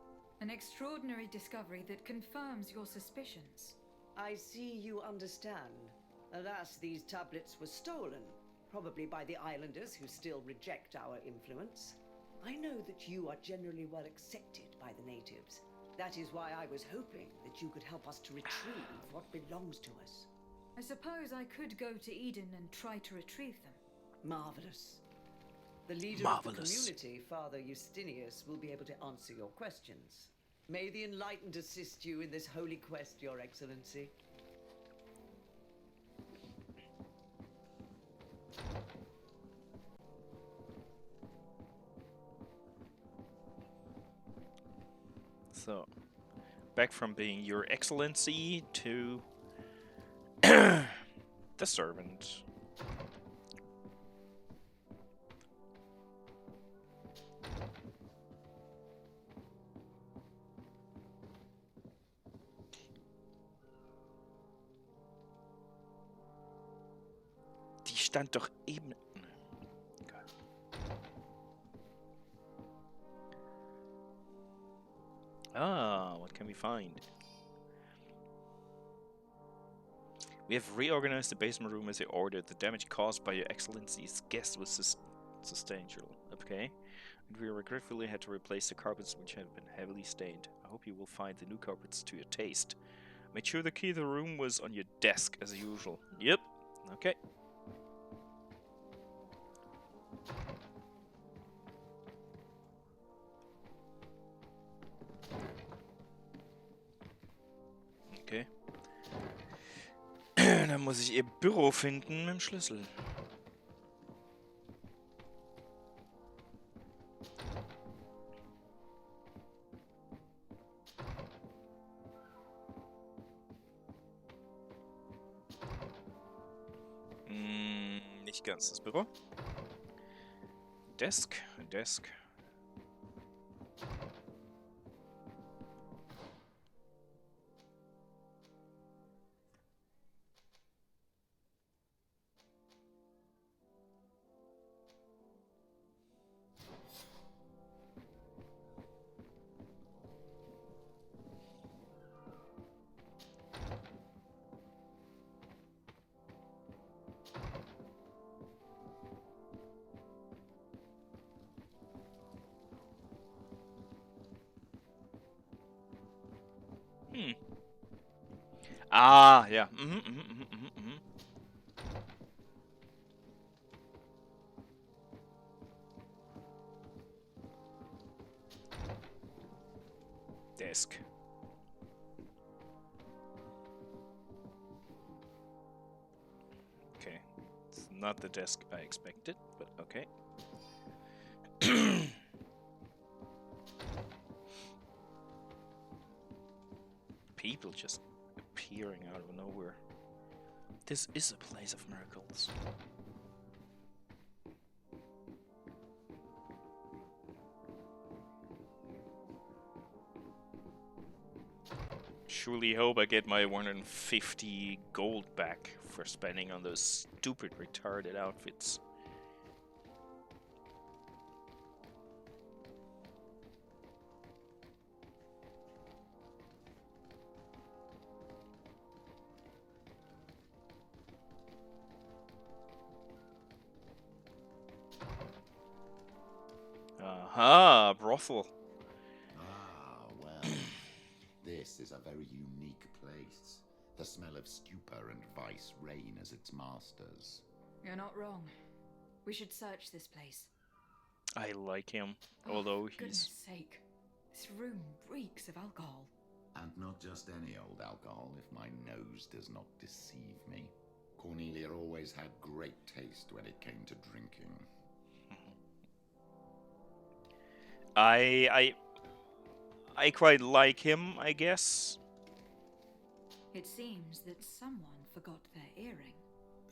An extraordinary discovery that confirms your suspicions. I see you understand. Alas, these tablets were stolen, probably by the islanders who still reject our influence. I know that you are generally well accepted by the natives. That is why I was hoping that you could help us to retrieve what belongs to us. I suppose I could go to Eden and try to retrieve them. Marvelous. The leader of the community, Father Justinius, will be able to answer your questions. May the Enlightened assist you in this holy quest, Your Excellency. So, back from being Your Excellency to the servant. Die stand doch eben. Ah, what can we find? We have reorganized the basement room as I ordered. The damage caused by Your Excellency's guest was substantial. Okay. And we regretfully had to replace the carpets which had been heavily stained. I hope you will find the new carpets to your taste. Made sure the key to the room was on your desk as usual. Yep. Okay. Okay. Dann muss ich ihr Büro finden mit dem Schlüssel. Nicht ganz das Büro. Desk, Desk. Ah, ja. Desk. Okay. It's not the desk I expected, but okay. People just appearing out of nowhere. This is a place of miracles. Surely hope I get my 150 gold back for spending on those stupid retarded outfits. Aha, brothel. Ah, well. This is a very unique place. The smell of stupor and vice reign as its masters. You're not wrong. We should search this place. I like him, although for goodness he's... sake. This room reeks of alcohol. And not just any old alcohol, if my nose does not deceive me. Cornelia always had great taste when it came to drinking. I quite like him, I guess. It seems that someone forgot their earring.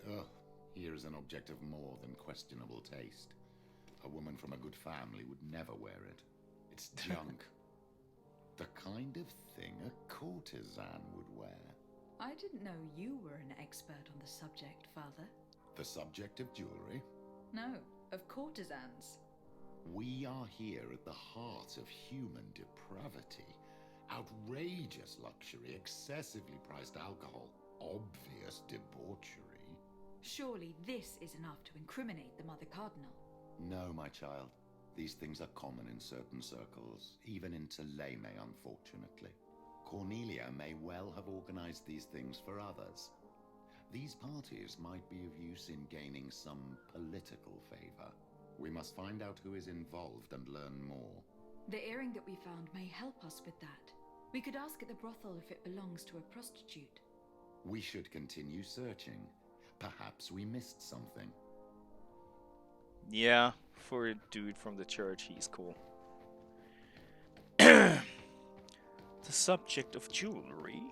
Ugh, here is an object of more than questionable taste. A woman from a good family would never wear it. It's junk. The kind of thing a courtesan would wear. I didn't know you were an expert on the subject, Father. The subject of jewelry? No, of courtesans. We are here at the heart of human depravity. Outrageous luxury, excessively priced alcohol, obvious debauchery. Surely this is enough to incriminate the Mother Cardinal. No, my child. These things are common in certain circles, even in Tuleme, unfortunately. Cornelia may well have organized these things for others. These parties might be of use in gaining some political favor. We must find out who is involved and learn more. The earring that we found may help us with that. We could ask at the brothel if it belongs to a prostitute. We should continue searching. Perhaps we missed something. Yeah, for a dude from the church, he's cool. The subject of jewelry.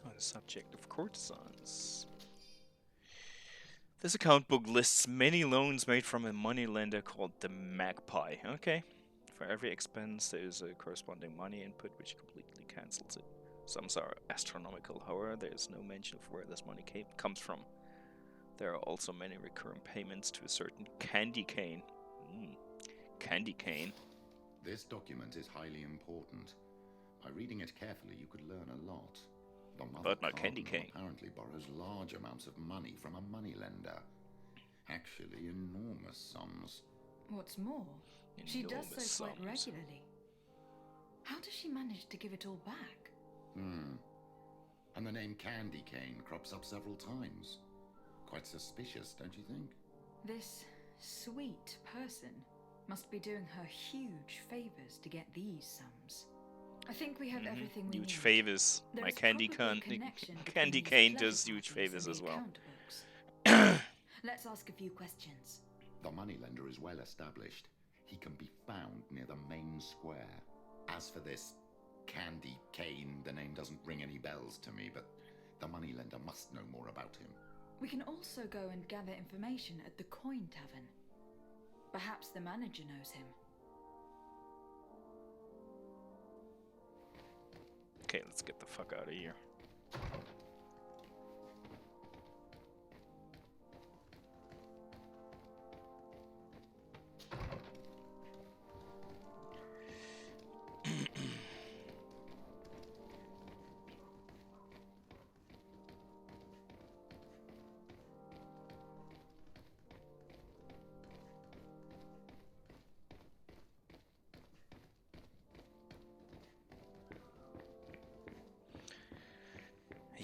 Oh, the subject of courtesans. This account book lists many loans made from a moneylender called the Magpie. Okay. For every expense, there is a corresponding money input which completely cancels it. Sums are astronomical, however, there is no mention of where this money comes from. There are also many recurring payments to a certain candy cane. Candy cane. This document is highly important. By reading it carefully, you could learn a lot. The Mother But not candy Cardinal cane. apparently borrows large amounts of money from a moneylender. Actually, enormous sums. What's more, she does Enormous so quite sums. regularly. How does she manage to give it all back? And the name Candy Cane crops up several times. Quite suspicious, don't you think? This sweet person must be doing her huge favors to get these sums. I think we have everything we Huge need. favors. There My is candy probably a cane, connection candy between these cane pleasure does huge parties favors and as the well. account books. Let's ask a few questions. The moneylender is well established. He can be found near the main square. As for this Candy Cane, the name doesn't ring any bells to me, but the moneylender must know more about him. We can also go and gather information at the Coin Tavern. Perhaps the manager knows him. Okay, let's get the fuck out of here.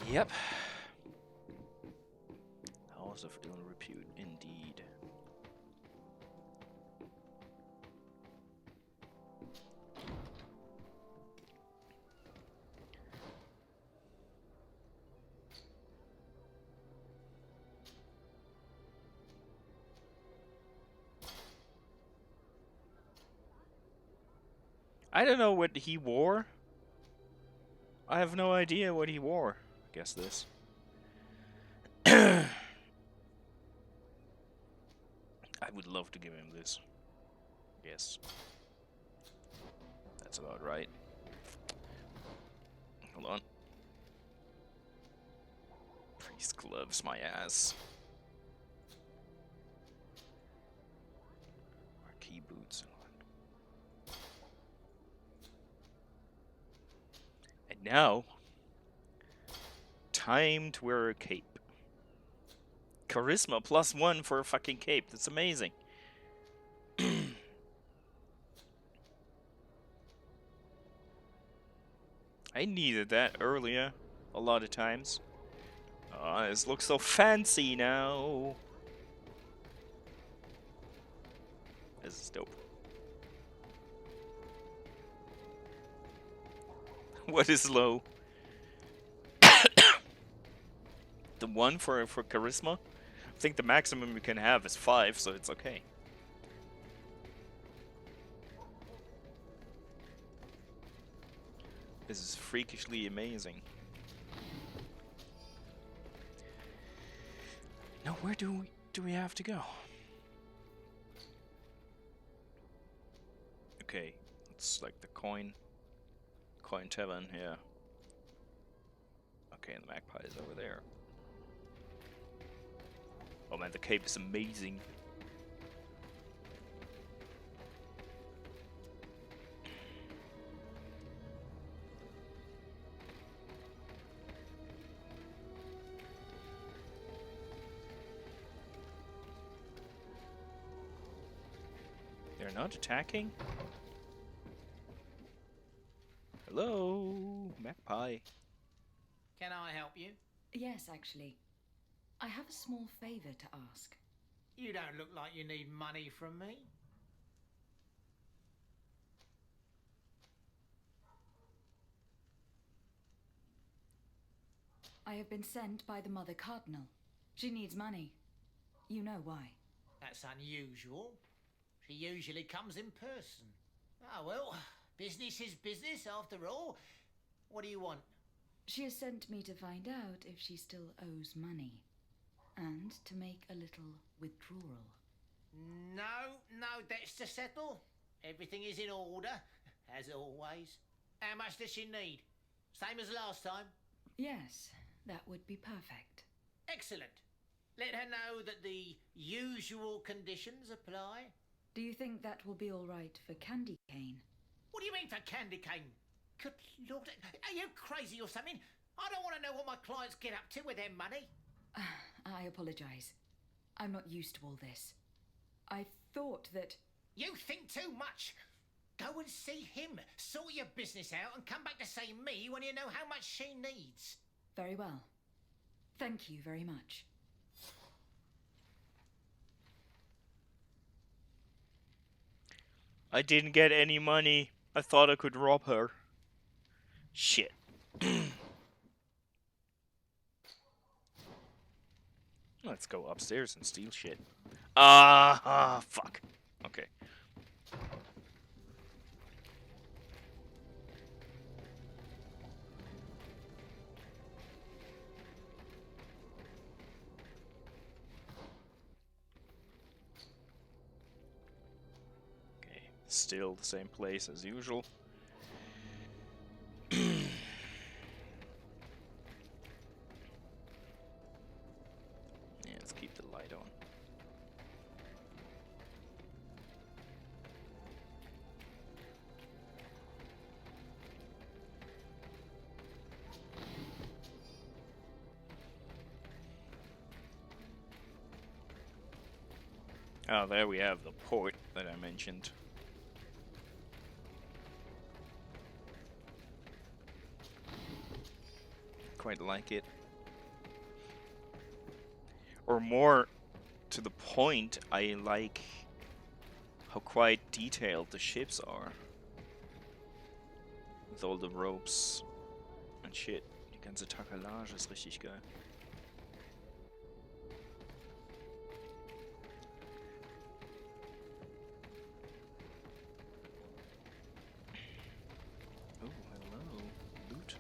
Yep. House of ill repute, indeed. I don't know what he wore. I have no idea what he wore. Guess this. I would love to give him this. Yes. That's about right. Hold on. Priest gloves, my ass. Marquee boots and what. And now, time to wear a cape. Charisma +1 for a fucking cape. That's amazing. I needed that earlier, a lot of times. This looks so fancy now. This is dope. What is low? The 1 for charisma? I think the maximum we can have is 5, so it's okay. This is freakishly amazing. Now, where do we have to go? Okay, it's like the coin tavern here. Okay, and the magpie is over there. Oh man, the cape is amazing. They're not attacking? Hello, magpie. Can I help you? Yes, actually. I have a small favor to ask. You don't look like you need money from me. I have been sent by the Mother Cardinal. She needs money. You know why. That's unusual. She usually comes in person. Ah, well, business is business after all. What do you want? She has sent me to find out if she still owes money. And to make a little withdrawal. No debts to settle. Everything is in order, as always. How much does she need? Same as last time? Yes, that would be perfect. Excellent. Let her know that the usual conditions apply. Do you think that will be all right for Candy Cane? What do you mean for candy cane? Good Lord, are you crazy or something? I don't want to know what my clients get up to with their money. I apologize. I'm not used to all this. I thought that... You think too much. Go and see him, sort your business out, and come back to see me when you know how much she needs. Very well. Thank you very much. I didn't get any money. I thought I could rob her. Shit. Let's go upstairs and steal shit. Fuck. Okay. Okay, still the same place as usual. Let's keep the light on. Oh, there we have the port that I mentioned. Quite like it. Or more to the point, I like how quite detailed the ships are. With all the ropes and shit. Die ganze Takelage ist richtig geil. Oh, hello. Loot.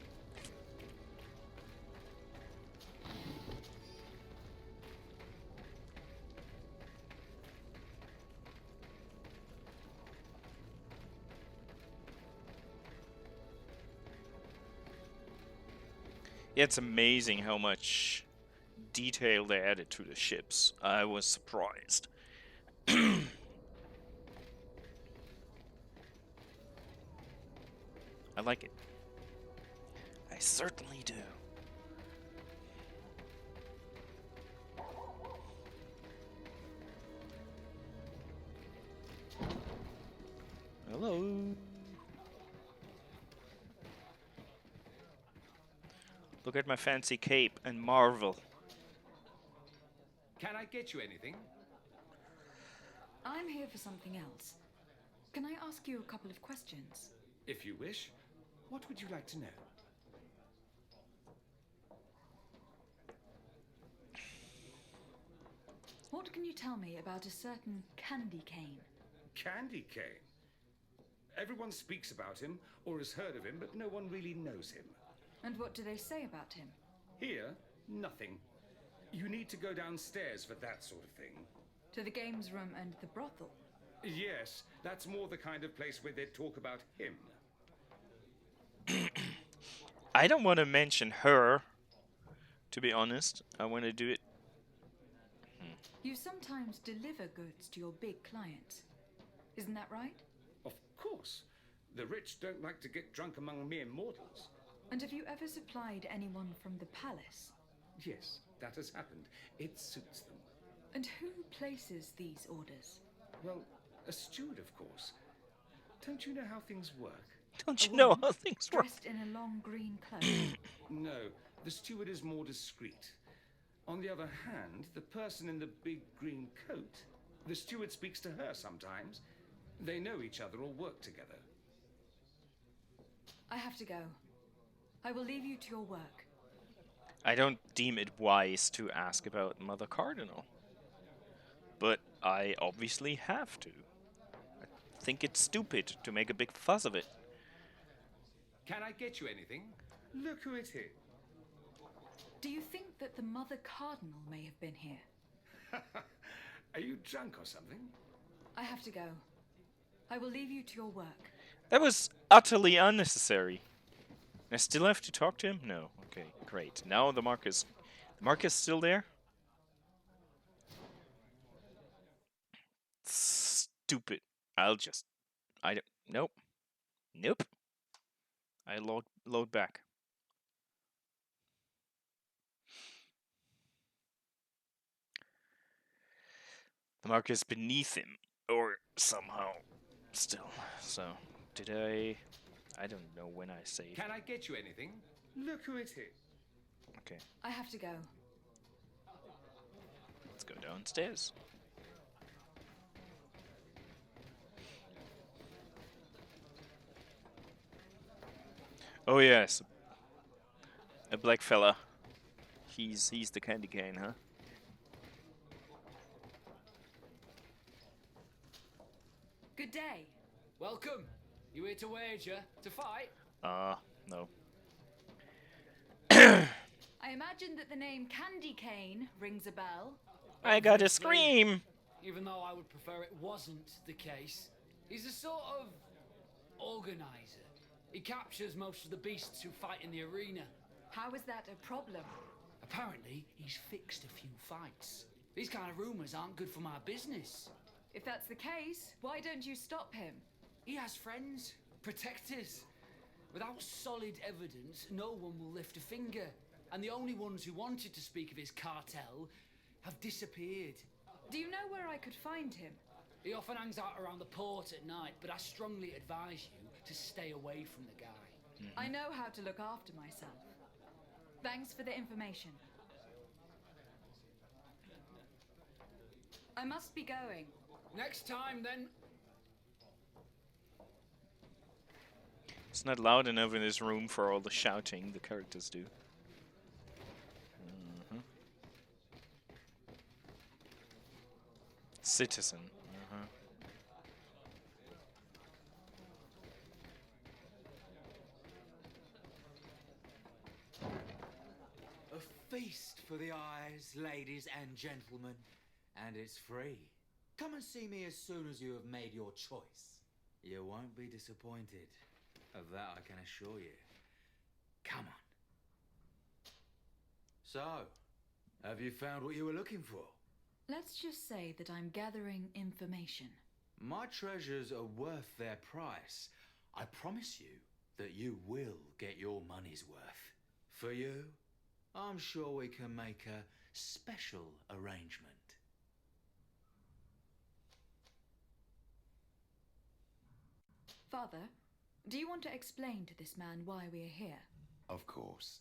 Yeah, it's amazing how much detail they added to the ships. I was surprised. I like it. I certainly do. Hello. Look at my fancy cape and marvel. Can I get you anything? I'm here for something else. Can I ask you a couple of questions? If you wish. What would you like to know? What can you tell me about a certain Candy Cane? Candy Cane. Everyone speaks about him or has heard of him, but no one really knows him. And what do they say about him? Here, nothing. You need to go downstairs for that sort of thing. To the games room and the brothel? Yes, that's more the kind of place where they talk about him. I don't want to mention her, To be honest, I want to do it. You sometimes deliver goods to your big clients. Isn't that right? Of course. The rich don't like to get drunk among mere mortals. And have you ever supplied anyone from the palace? Yes, that has happened. It suits them. And who places these orders? Well, a steward, of course. Don't you know how things work? Don't A you know woman how things work? dressed in a long green cloak. No, the steward is more discreet. On the other hand, the person in the big green coat, the steward speaks to her sometimes. They know each other or work together. I have to go. I will leave you to your work. I don't deem it wise to ask about Mother Cardinal. But I obviously have to. I think it's stupid to make a big fuss of it. Can I get you anything? Look who it is. Do you think that the Mother Cardinal may have been here? Are you drunk or something? I have to go. I will leave you to your work. That was utterly unnecessary. I still have to talk to him? No. Okay, great. Now the Marcus. The Marcus still there? Stupid. I don't. Nope. Nope. I load back. The Marcus beneath him. Or somehow. Still. So, did I don't know when I saved. Can I get you anything? Look who it is. Okay, I have to go. let's go downstairs. Oh yes, a black fella. He's the candy cane, huh? Good day. Welcome. You here to wager? To fight? No. I imagine that the name Candy Cane rings a bell. I gotta scream. Even though I would prefer it wasn't the case. He's a sort of organizer. He captures most of the beasts who fight in the arena. How is that a problem? Apparently, he's fixed a few fights. These kind of rumors aren't good for my business. If that's the case, why don't you stop him? He has friends, protectors. Without solid evidence, no one will lift a finger. And the only ones who wanted to speak of his cartel have disappeared. Do you know where I could find him? He often hangs out around the port at night, but I strongly advise you to stay away from the guy. I know how to look after myself. Thanks for the information. I must be going. Next time, then. It's not loud enough in this room for all the shouting the characters do. Citizen. A feast for the eyes, ladies and gentlemen, and it's free. Come and see me as soon as you have made your choice. You won't be disappointed. Of that I can assure you. Come on. So, have you found what you were looking for? Let's just say that I'm gathering information. My treasures are worth their price. I promise you that you will get your money's worth. For you, I'm sure we can make a special arrangement. Father, do you want to explain to this man why we are here? Of course.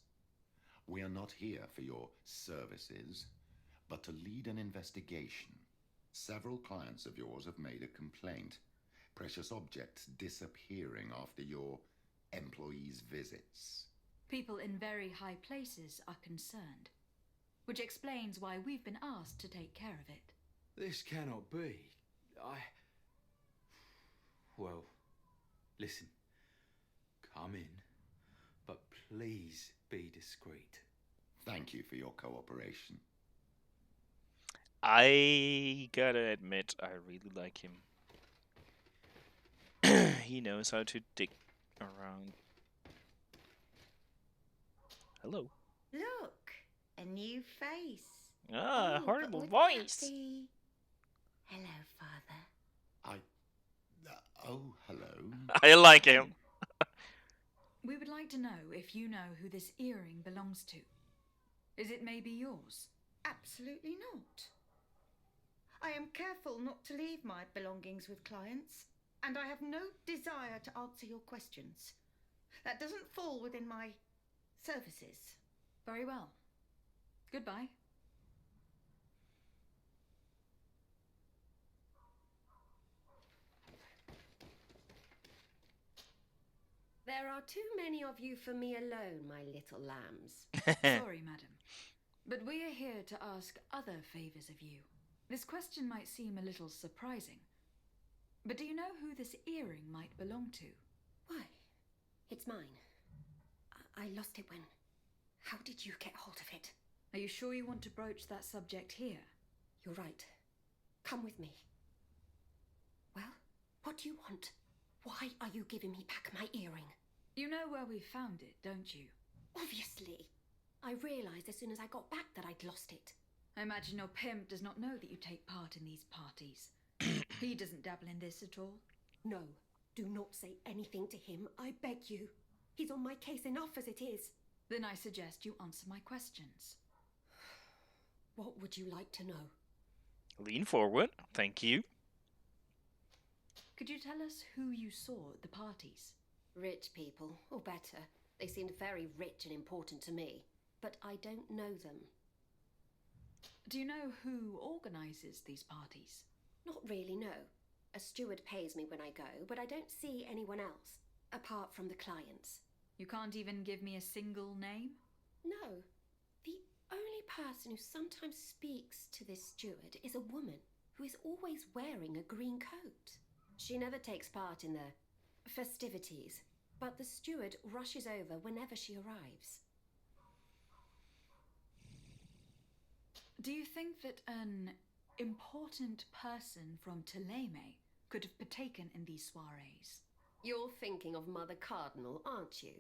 We are not here for your services, but to lead an investigation. Several clients of yours have made a complaint. Precious objects disappearing after your employees' visits. People in very high places are concerned, which explains why we've been asked to take care of it. This cannot be. Well, listen. Come in, but please be discreet. Thank you for your cooperation. I gotta admit, I really like him. He knows how to dig around. Hello. Look, a new face. Ah, Oh, horrible but would that voice. be- Hello, Father. Hello. I like him. We would like to know if you know who this earring belongs to. Is it maybe yours? Absolutely not. I am careful not to leave my belongings with clients, and I have no desire to answer your questions. That doesn't fall within my services. Very well. Goodbye. There are too many of you for me alone, my little lambs. Sorry, madam. But we are here to ask other favours of you. This question might seem a little surprising. But do you know who this earring might belong to? Why? It's mine. I lost it when... How did you get hold of it? Are you sure you want to broach that subject here? You're right. Come with me. Well, what do you want? Why are you giving me back my earring? You know where we found it, don't you? Obviously. I realised as soon as I got back that I'd lost it. I imagine your pimp does not know that you take part in these parties. He doesn't dabble in this at all. No, do not say anything to him, I beg you. He's on my case enough as it is. Then I suggest you answer my questions. What would you like to know? Lean forward. Thank you. Could you tell us who you saw at the parties? Rich people, or better. They seemed very rich and important to me. But I don't know them. Do you know who organises these parties? Not really, no. A steward pays me when I go, but I don't see anyone else, apart from the clients. You can't even give me a single name? No. The only person who sometimes speaks to this steward is a woman who is always wearing a green coat. She never takes part in the festivities, but the steward rushes over whenever she arrives. Do you think that an important person from Teleme could have partaken in these soirees? You're thinking of Mother Cardinal, aren't you?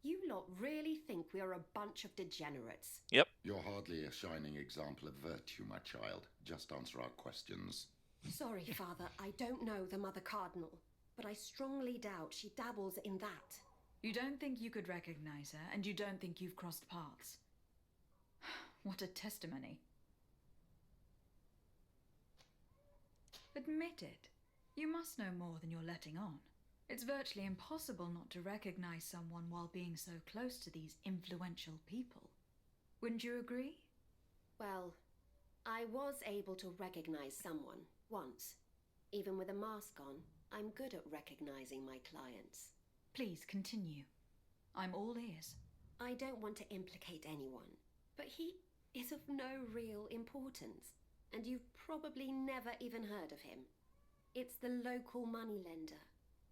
You lot really think we are a bunch of degenerates. Yep. You're hardly a shining example of virtue, my child. Just answer our questions. Sorry, Father, I don't know the Mother Cardinal, but I strongly doubt she dabbles in that. You don't think you could recognize her, and you don't think you've crossed paths. What a testimony. Admit it. You must know more than you're letting on. It's virtually impossible not to recognize someone while being so close to these influential people. Wouldn't you agree? Well, I was able to recognize someone once. Even with a mask on, I'm good at recognizing my clients. Please continue. I'm all ears. I don't want to implicate anyone, but he is of no real importance, and you've probably never even heard of him. It's the local moneylender.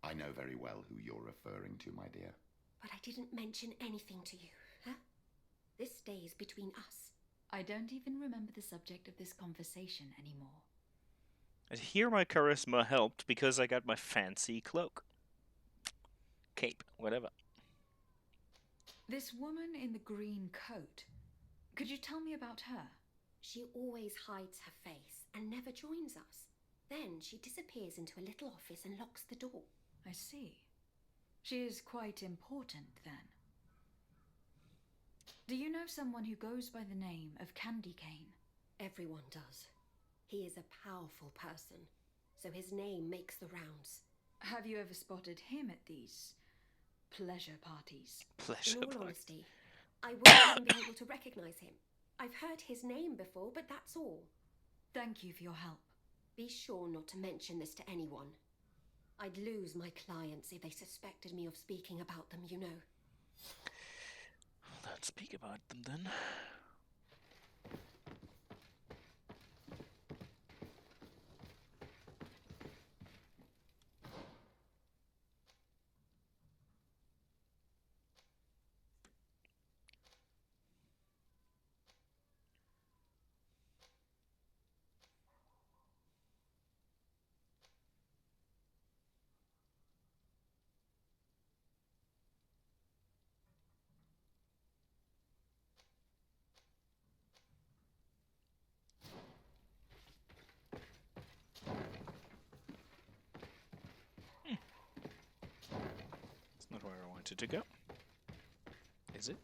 I know very well who you're referring to, my dear. But I didn't mention anything to you, huh? This stays between us. I don't even remember the subject of this conversation anymore. And here my charisma helped because I got my fancy cloak. Cape, whatever. This woman in the green coat. Could you tell me about her? She always hides her face and never joins us. Then she disappears into a little office and locks the door. I see. She is quite important, then. Do you know someone who goes by the name of Candy Cane? Everyone does. He is a powerful person, so his name makes the rounds. Have you ever spotted him at these pleasure parties? Pleasure In all party. honesty, I wouldn't even be able to recognize him. I've heard his name before, but that's all. Thank you for your help. Be sure not to mention this to anyone. I'd lose my clients if they suspected me of speaking about them, you know. Let's speak about them then. where I wanted to go. Is it?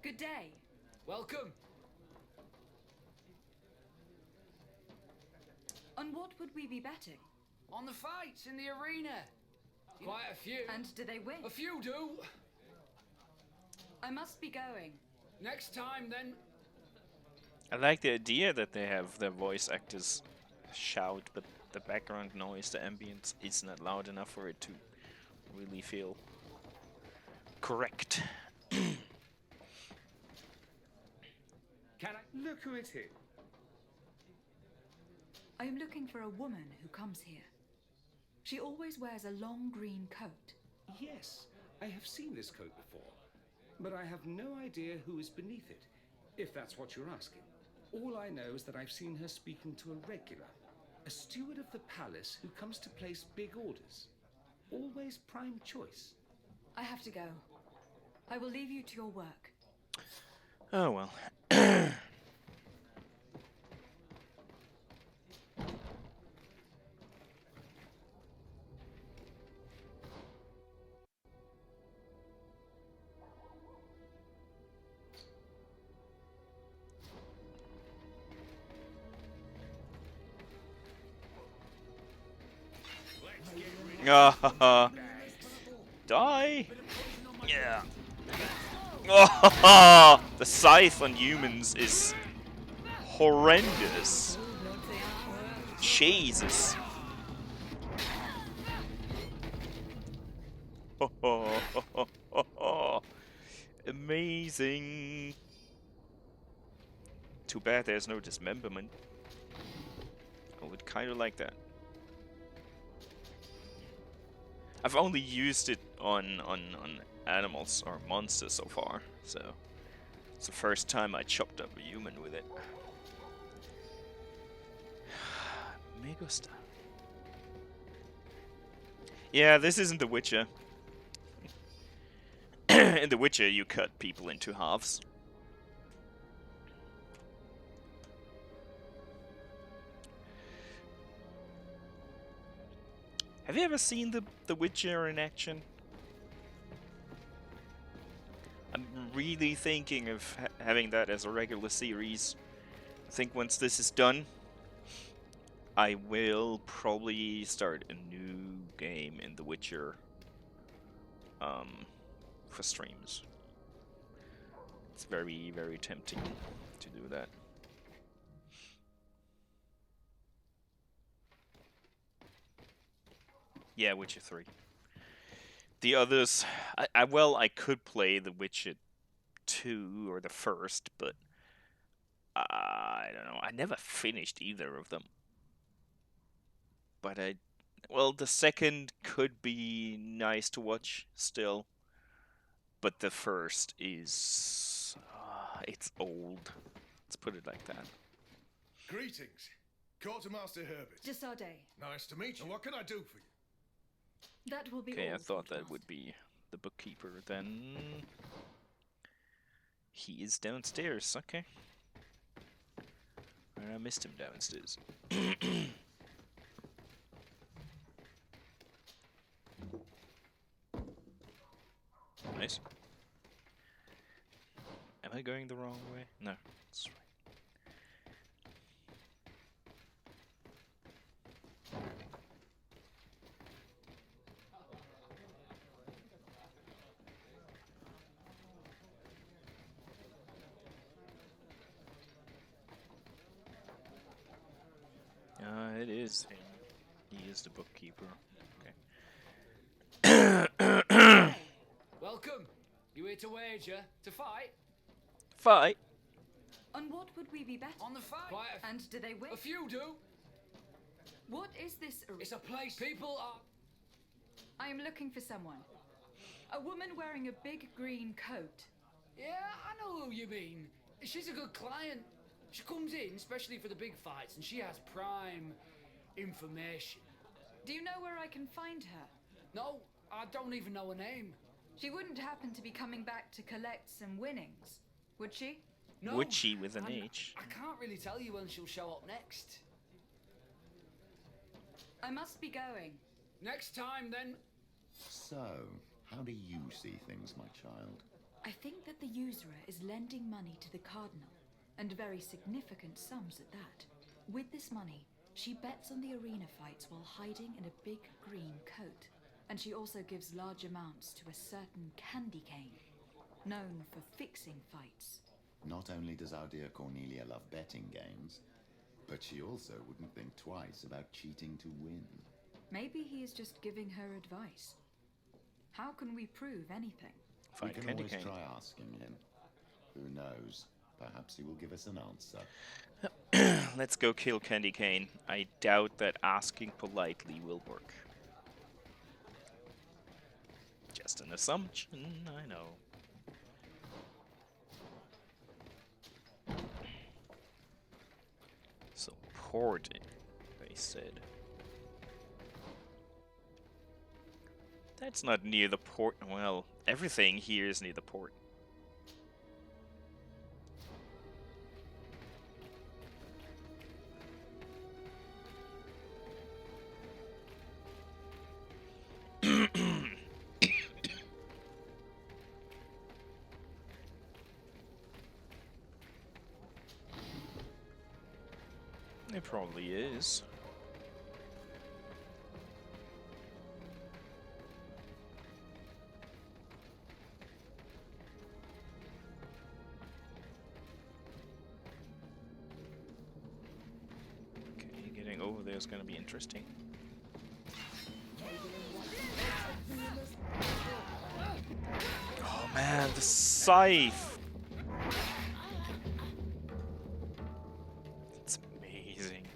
Good day. Welcome. On what would we be betting? On the fights in the arena. Quite a few. And do they win? A few do. I must be going. Next time, then. I like the idea that they have their voice actors shout, but the background noise, the ambience, is not loud enough for it to really feel correct. Can I look who it is? I am looking for a woman who comes here. She always wears a long green coat. Yes, I have seen this coat before, but I have no idea who is beneath it, if that's what you're asking. All I know is that I've seen her speaking to a regular, a steward of the palace who comes to place big orders. Always prime choice. I have to go. I will leave you to your work. Oh well. Die! Yeah. Oh, the scythe on humans is horrendous. Jesus. Amazing. Too bad there's no dismemberment. I would kind of like that. I've only used it on animals or monsters so far, so it's the first time I chopped up a human with it. Me gusta. Yeah, this isn't The Witcher. In The Witcher, you cut people into halves. Have you ever seen the Witcher in action? I'm really thinking of having that as a regular series. I think once this is done, I will probably start a new game in The Witcher for streams. It's very, very tempting to do that. Yeah, Witcher 3. The others, I could play The Witcher 2 or the first, but I don't know. I never finished either of them. But well, the second could be nice to watch still, but the first is, it's old. Let's put it like that. Greetings, Quartermaster Herbert. Desarde. Nice to meet you. And what can I do for you? That will be Okay, all. I thought that would be the bookkeeper. Then he is downstairs. Okay, I missed him downstairs. Nice. Am I going the wrong way? No, that's right. It is him. He is the bookkeeper. Okay. Welcome. You here to wager? To fight? Fight? On what would we be betting? On the fight. And do they win? A few do. What is this? It's a place people are... I am looking for someone. A woman wearing a big green coat. Yeah, I know who you mean. She's a good client. She comes in especially for the big fights, and she has prime information. Do you know where I can find her? No, I don't even know her name. She wouldn't happen to be coming back to collect some winnings, would she? No, Would she with an and H? I can't really tell you when she'll show up next. I must be going. Next time, then. So, how do you see things, my child? I think that the usurer is lending money to the cardinal, and very significant sums at that. With this money, she bets on the arena fights while hiding in a big green coat. And she also gives large amounts to a certain candy cane, known for fixing fights. Not only does our dear Cornelia love betting games, but she also wouldn't think twice about cheating to win. Maybe he is just giving her advice. How can we prove anything? We can always try asking him. Who knows? Perhaps he will give us an answer. Let's go kill Candy Cane. I doubt that asking politely will work. Just an assumption, I know. So, port, they said. That's not near the port. Well, everything here is near the port. It probably is. Okay, getting over there is going to be interesting. Oh man, the scythe! It's amazing.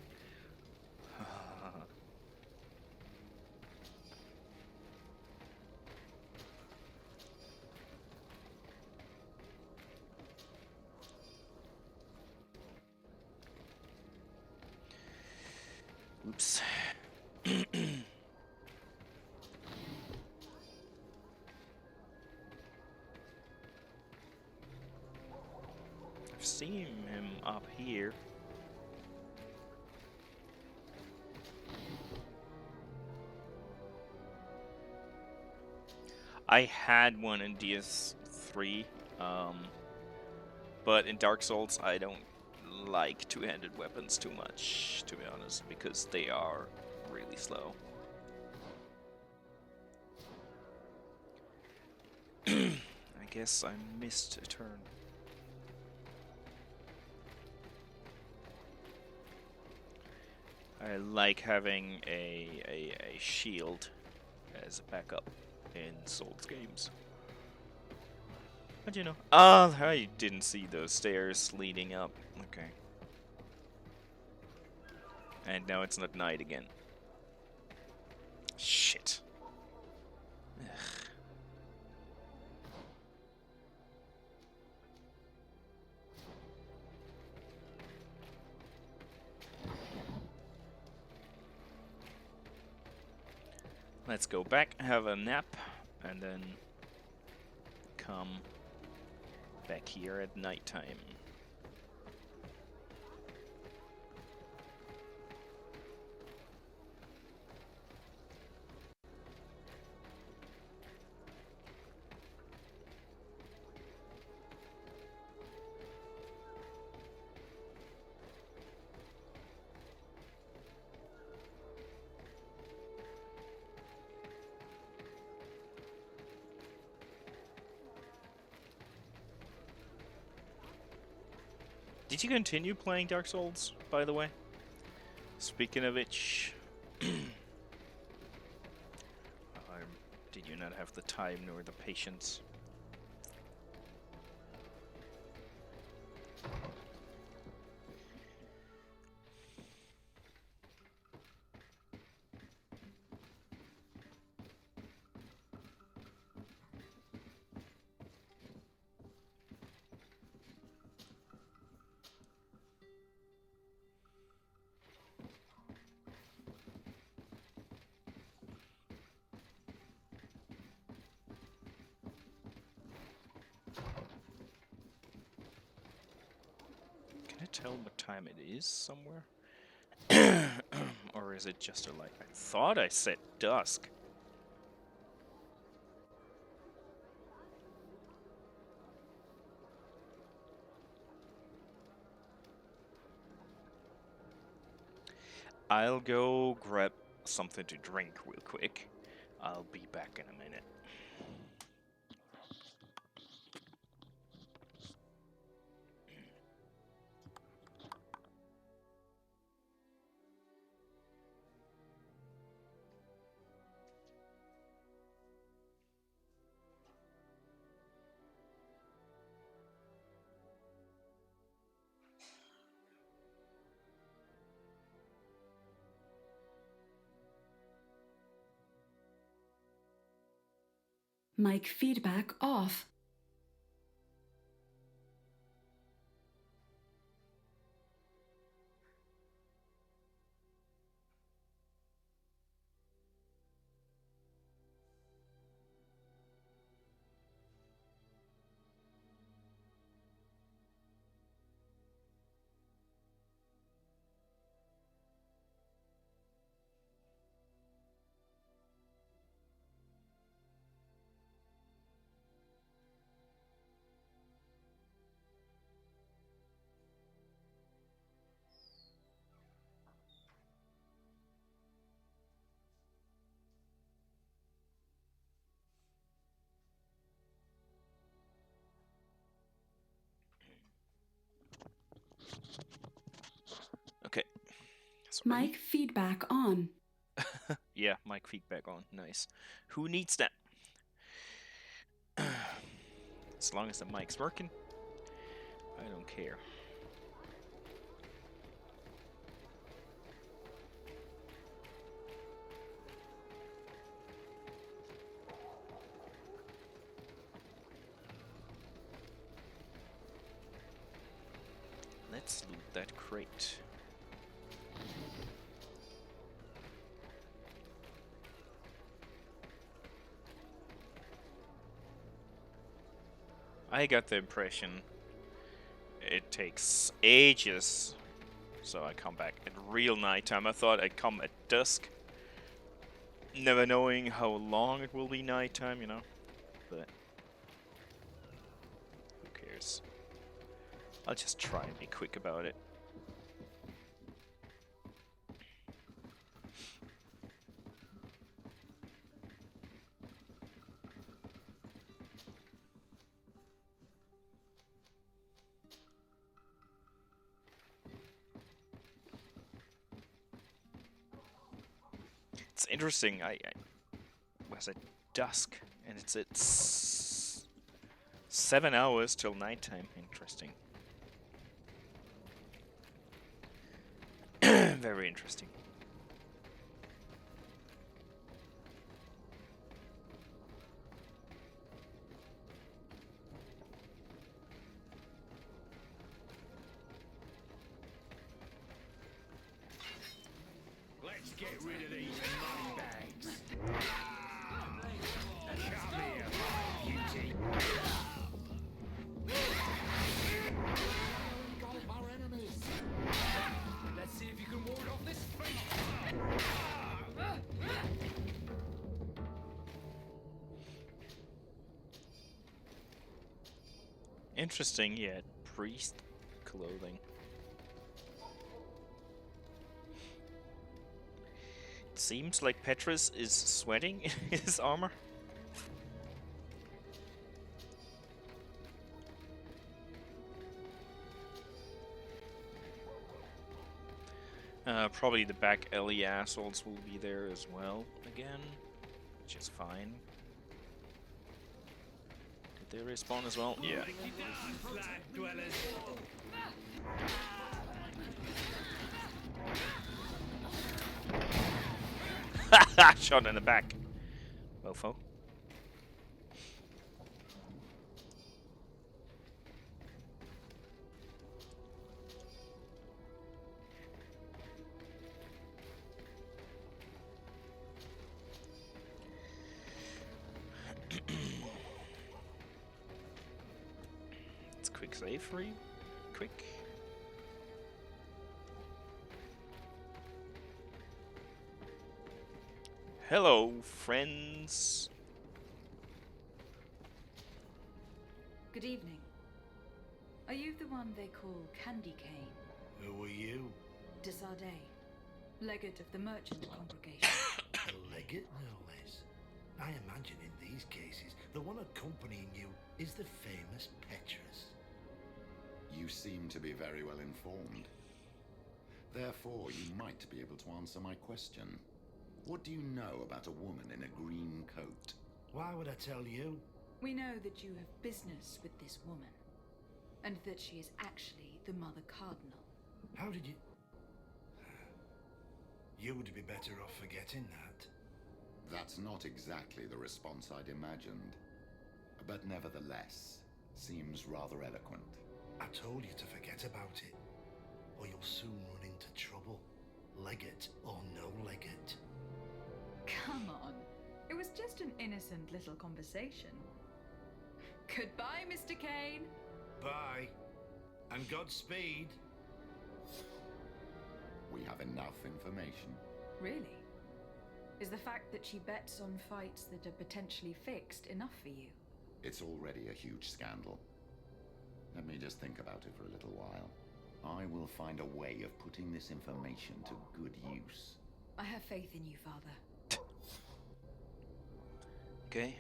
Oops. I've seen him up here. I had one in DS3, but in Dark Souls I don't like two-handed weapons too much, to be honest, because they are really slow. I guess I missed a turn. I like having a shield as a backup in Souls games. But you know, I didn't see those stairs leading up. Okay. And now it's not night again. Shit. Ugh. Let's go back, have a nap, and then come back here at nighttime. Did you continue playing Dark Souls, by the way? Speaking of which, did you not have the time nor the patience? tell what time it is somewhere? Or is it just a light? I thought I said dusk. I'll go grab something to drink real quick. I'll be back in a minute. Mic feedback off. Okay. Mic feedback on. Yeah, mic feedback on. Nice. Who needs that? As long as the mic's working, I don't care. Let's loot that crate. I got the impression it takes ages, so I come back at real nighttime. I thought I'd come at dusk, never knowing how long it will be nighttime, you know, but who cares? I'll just try and be quick about it. It's interesting, I was at dusk, and it's at 7 hours till nighttime. Interesting. Very interesting. Let's get rid of these money bags. Come here, my beauty. Our enemies. Let's see if you can ward off this fate. Interesting, yet priest clothing. It seems like Petrus is sweating in his armor. Probably the back alley assholes will be there as well again, which is fine. Did they respawn as well? Yeah. Shot in the back. Mofo. It's quick save for you. Quick. Hello, friends. Good evening. Are you the one they call Candy Cane? Who are you? Desardet, legate of the merchant congregation. A legate, no less. I imagine in these cases, the one accompanying you is the famous Petrus. You seem to be very well informed. Therefore, you might be able to answer my question. What do you know about a woman in a green coat? Why would I tell you? We know that you have business with this woman, and that she is actually the Mother Cardinal. How did you... You would be better off forgetting that. That's not exactly the response I'd imagined. But nevertheless, seems rather eloquent. I told you to forget about it, or you'll soon run into trouble. Legate or no legate. Come on. It was just an innocent little conversation. Goodbye, Mr. Kane. Bye. And Godspeed. We have enough information. Really? Is the fact that she bets on fights that are potentially fixed enough for you? It's already a huge scandal. Let me just think about it for a little while. I will find a way of putting this information to good use. I have faith in you, Father. Okay.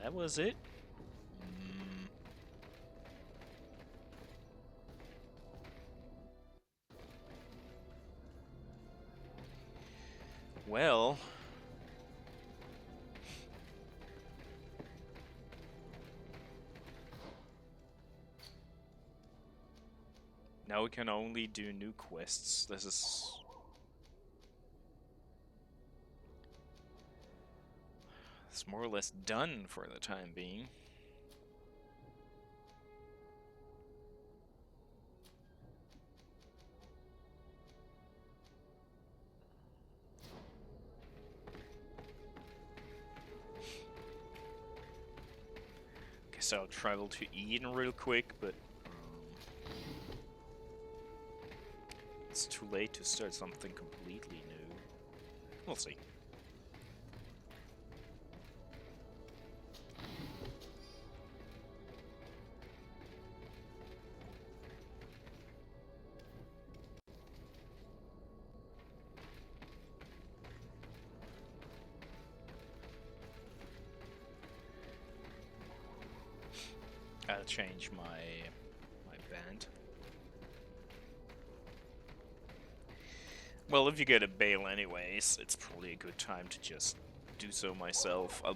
That was it. Well, now we can only do new quests. This is... It's more or less done for the time being. Guess I'll travel to Eden real quick, but it's too late to start something completely new. We'll see. I'll change my band. Well, if you get a bail anyways, it's probably a good time to just do so myself. I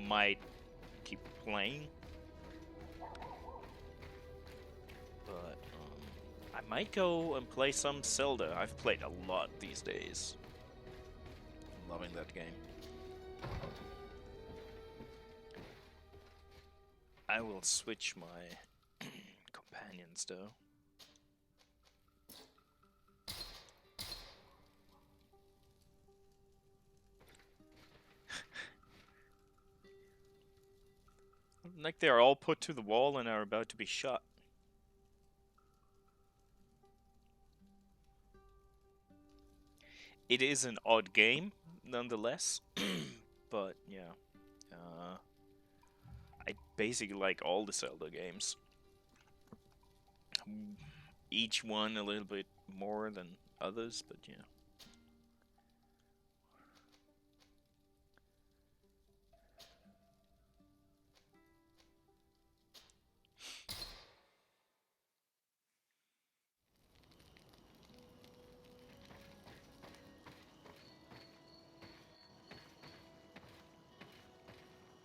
might keep playing, but I might go and play some Zelda. I've played a lot these days. I'm loving that game. I will switch my companions though. Like they're all put to the wall and are about to be shot. It is an odd game, nonetheless. But yeah, I basically like all the Zelda games. Each one a little bit more than others, but yeah.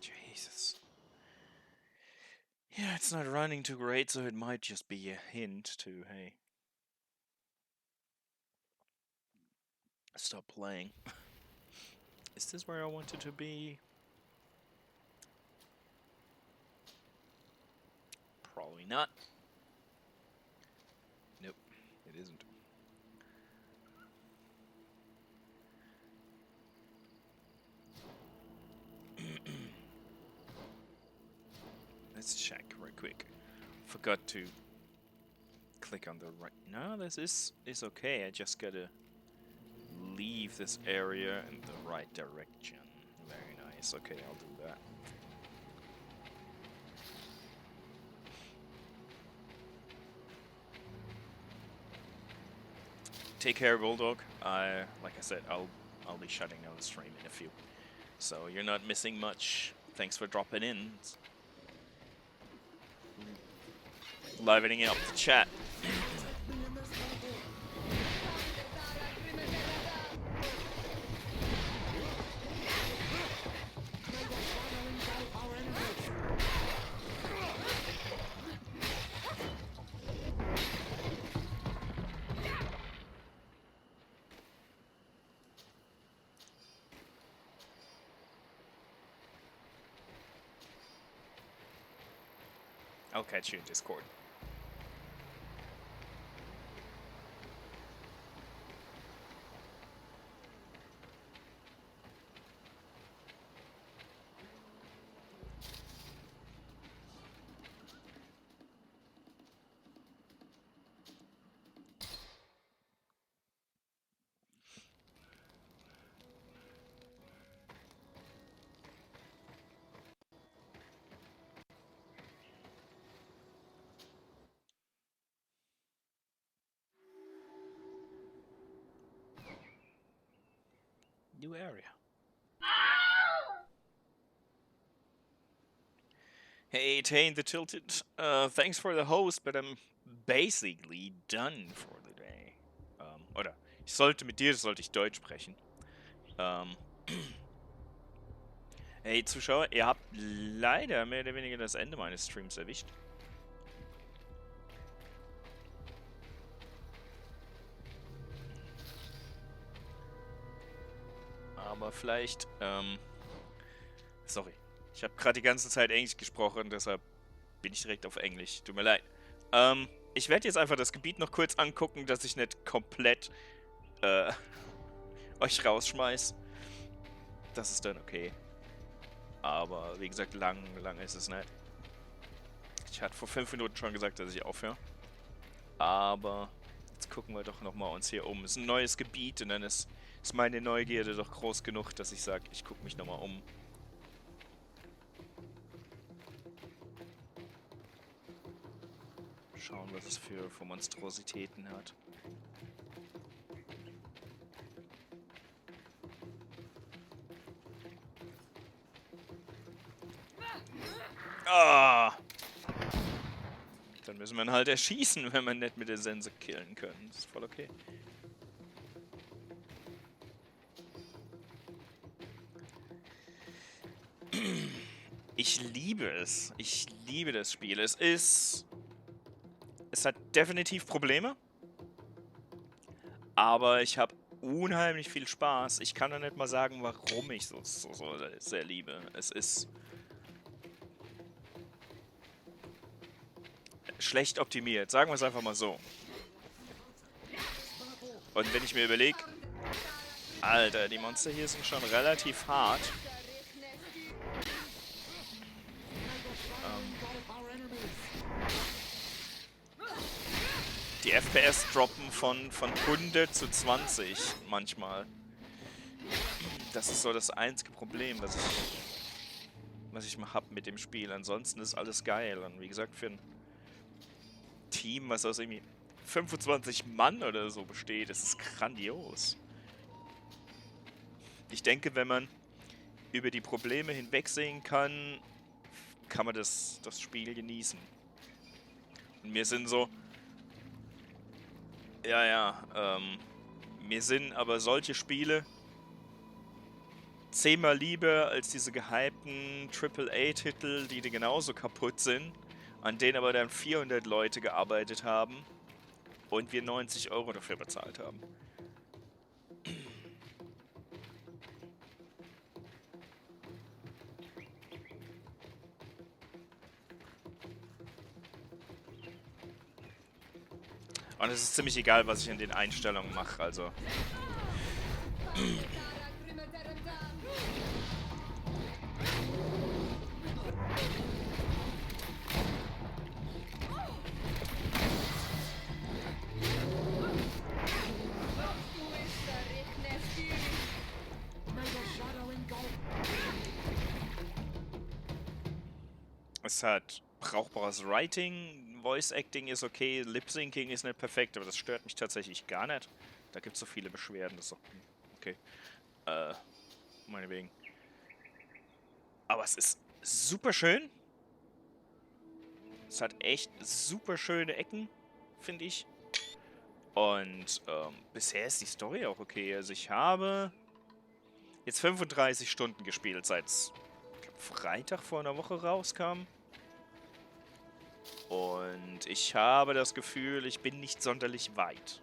Jesus. Yeah, it's not running too great, so it might just be a hint to, hey, stop playing. Is this where I wanted to be? Probably not. Nope, it isn't. Let's check right quick. Forgot to click on the right. No, this is okay. I just gotta leave this area in the right direction. Very nice. Okay, I'll do that. Take care, Bulldog. Like I said, I'll be shutting down the stream in a few. So you're not missing much. Thanks for dropping in. Livening up the chat. I'll catch you in Discord. New area. Hey, Tane the Tilted. Thanks for the host, but I'm basically done for the day. Oder mit dir sollte ich Deutsch sprechen. Hey Zuschauer, ihr habt leider mehr oder weniger das Ende meines Streams erwischt. Aber vielleicht, sorry. Ich habe gerade die ganze Zeit Englisch gesprochen, deshalb bin ich direkt auf Englisch. Tut mir leid. Ich werde jetzt einfach das Gebiet noch kurz angucken, dass ich nicht komplett euch rausschmeiß. Das ist dann okay. Aber wie gesagt, lang ist es nicht. Ich hatte vor 5 Minuten schon gesagt, dass ich aufhöre. Aber jetzt gucken wir doch nochmal uns hier um. Es ist ein neues Gebiet und dann ist meine Neugierde doch groß genug, dass ich sage, ich gucke mich nochmal um. Schauen, was es für Monstrositäten hat. Ah! Dann müssen wir ihn halt erschießen, wenn wir nicht mit der Sense killen können. Das ist voll okay. Ich liebe es. Ich liebe das Spiel. Es hat definitiv Probleme. Aber ich habe unheimlich viel Spaß. Ich kann doch nicht mal sagen, warum ich so sehr liebe. Es ist schlecht optimiert. Sagen wir es einfach mal so. Und wenn ich mir überlege, Alter, die Monster hier sind schon relativ hart. Die FPS droppen von 100 zu 20 manchmal. Das ist so das einzige Problem, was ich mal hab mit dem Spiel. Ansonsten ist alles geil. Und wie gesagt, für ein Team, was aus irgendwie 25 Mann oder so besteht, ist es grandios. Ich denke, wenn man über die Probleme hinwegsehen kann, kann man das Spiel genießen. Und mir sind so... mir sind aber solche Spiele 10-mal lieber als diese gehypten AAA-Titel, die genauso kaputt sind, an denen aber dann 400 Leute gearbeitet haben und wir 90 € dafür bezahlt haben. Und es ist ziemlich egal, was ich in den Einstellungen mache, also. Es hat brauchbares Writing, Voice Acting ist okay, Lip Syncing ist nicht perfekt, aber das stört mich tatsächlich gar nicht. Da gibt es so viele Beschwerden, das ist doch okay. Meinetwegen. Aber es ist super schön. Es hat echt super schöne Ecken, finde ich. Und bisher ist die Story auch okay. Also ich habe jetzt 35 Stunden gespielt, seit es Freitag vor einer Woche rauskam. Und ich habe das Gefühl, ich bin nicht sonderlich weit.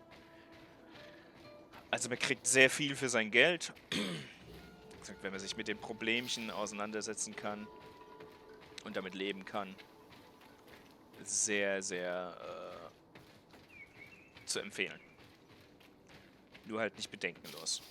Also man kriegt sehr viel für sein Geld. Wenn man sich mit den Problemchen auseinandersetzen kann und damit leben kann. Sehr, sehr zu empfehlen. Nur halt nicht bedenkenlos.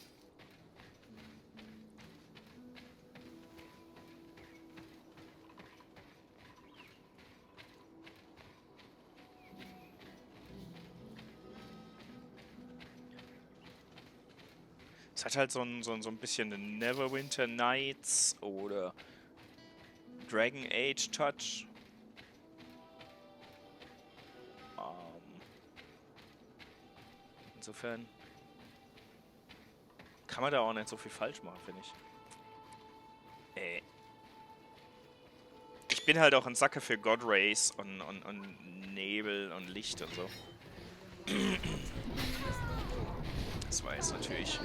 Es hat halt so ein bisschen einen Neverwinter Nights oder Dragon Age Touch. Insofern kann man da auch nicht so viel falsch machen, finde ich. Ich bin halt auch ein Sacker für God Rays und Nebel und Licht und so. Das war jetzt natürlich...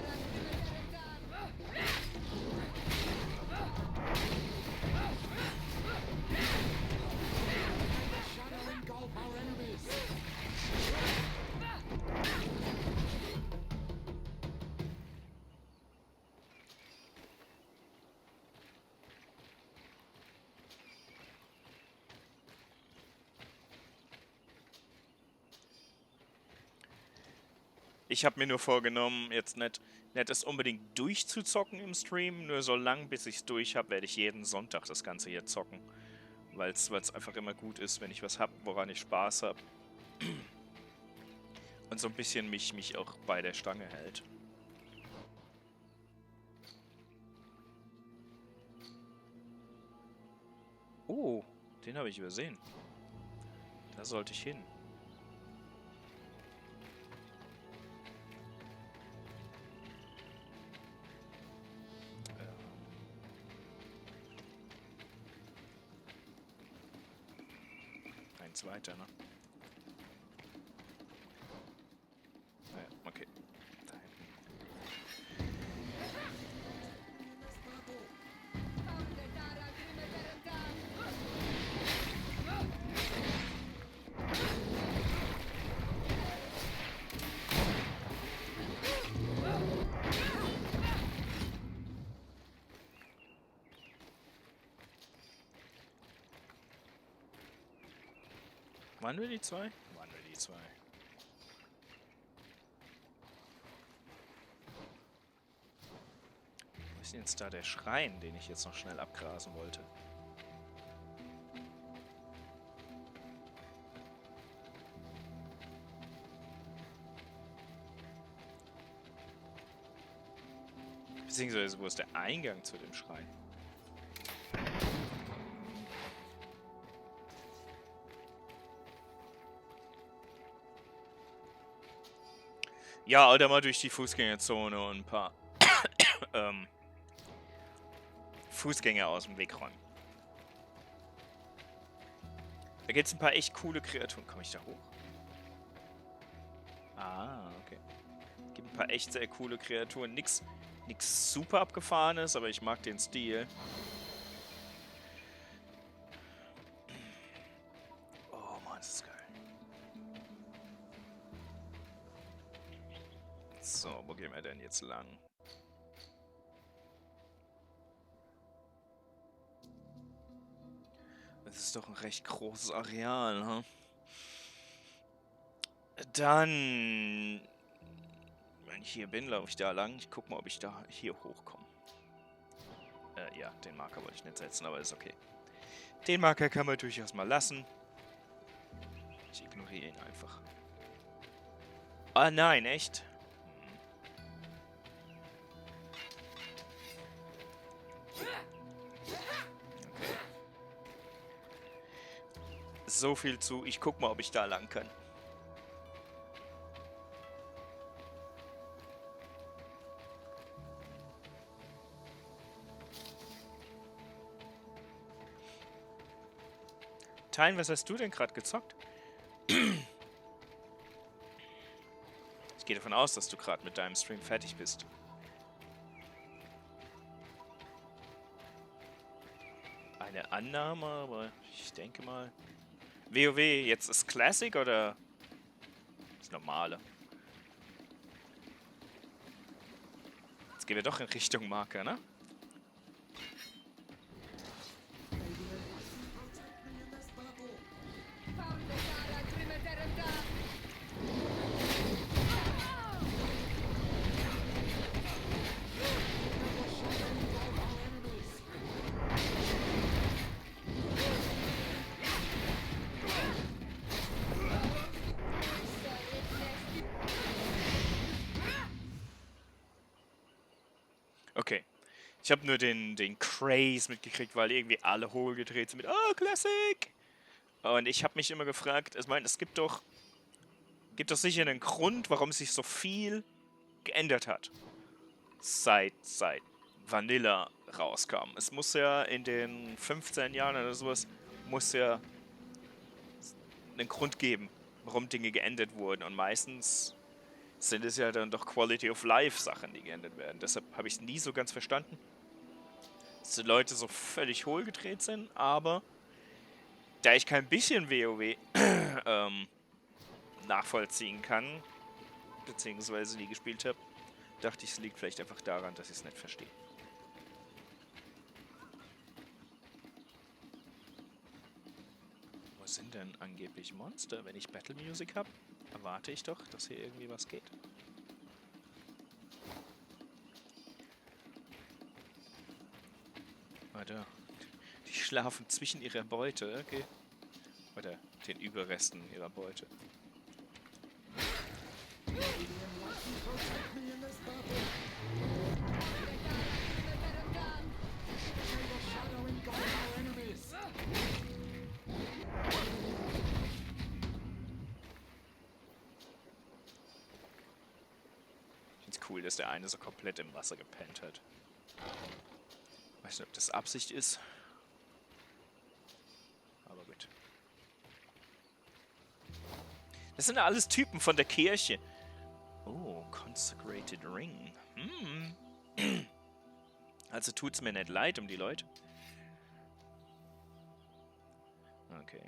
Ich habe mir nur vorgenommen, jetzt nicht es unbedingt durchzuzocken im Stream, nur so lang, bis ich es durch habe, werde ich jeden Sonntag das Ganze hier zocken. Weil es einfach immer gut ist, wenn ich was habe, woran ich Spaß habe. Und so ein bisschen mich auch bei der Stange hält. Oh, den habe ich übersehen. Da sollte ich hin. Weiter, ne? Naja, okay. Da hinten. Waren wir die zwei? Waren wir die zwei. Wo ist denn jetzt da der Schrein, den ich jetzt noch schnell abgrasen wollte? Beziehungsweise, wo ist der Eingang zu dem Schrein? Ja, oder mal durch die Fußgängerzone und ein paar Fußgänger aus dem Weg räumen. Da gibt es ein paar echt coole Kreaturen. Komme ich da hoch? Ah, okay. Gibt ein paar echt sehr coole Kreaturen. Nix super abgefahrenes, aber ich mag den Stil. Oh Mann, das ist geil. So, wo gehen wir denn jetzt lang? Das ist doch ein recht großes Areal, hm? Dann, wenn ich hier bin, laufe ich da lang. Ich guck mal, ob ich da hier hochkomme. Ja, den Marker wollte ich nicht setzen, aber ist okay. Den Marker kann man durchaus mal lassen. Ich ignoriere ihn einfach. Ah nein, echt? So viel zu, ich guck mal, ob ich da lang kann. Teilen, was hast du denn gerade gezockt? Ich gehe davon aus, dass du gerade mit deinem Stream fertig bist. Eine Annahme, aber ich denke mal... WoW, jetzt ist Classic oder das Normale? Jetzt gehen wir doch in Richtung Marker, ne? Okay. Ich habe nur den Craze mitgekriegt, weil irgendwie alle hohl gedreht sind mit Classic! Und ich habe mich immer gefragt, ich meine, es gibt doch sicher einen Grund, warum sich so viel geändert hat. Seit Vanilla rauskam. Es muss ja in den 15 Jahren oder sowas, muss ja einen Grund geben, warum Dinge geändert wurden. Und meistens sind es ja dann doch Quality of Life Sachen, die geändert werden. Deshalb habe ich es nie so ganz verstanden, dass die Leute so völlig hohl gedreht sind, aber da ich kein bisschen WoW nachvollziehen kann, beziehungsweise nie gespielt habe, dachte ich, es liegt vielleicht einfach daran, dass ich es nicht verstehe. Wo sind denn angeblich Monster? Wenn ich Battle Music habe, erwarte ich doch, dass hier irgendwie was geht. Warte. Die schlafen zwischen ihrer Beute, okay. Oder den Überresten ihrer Beute. Ich find's cool, dass der eine so komplett im Wasser gepennt hat. Weiß nicht, ob das Absicht ist. Aber gut. Das sind ja alles Typen von der Kirche. Oh, Consecrated Ring. Also tut's mir nicht leid um die Leute. Okay.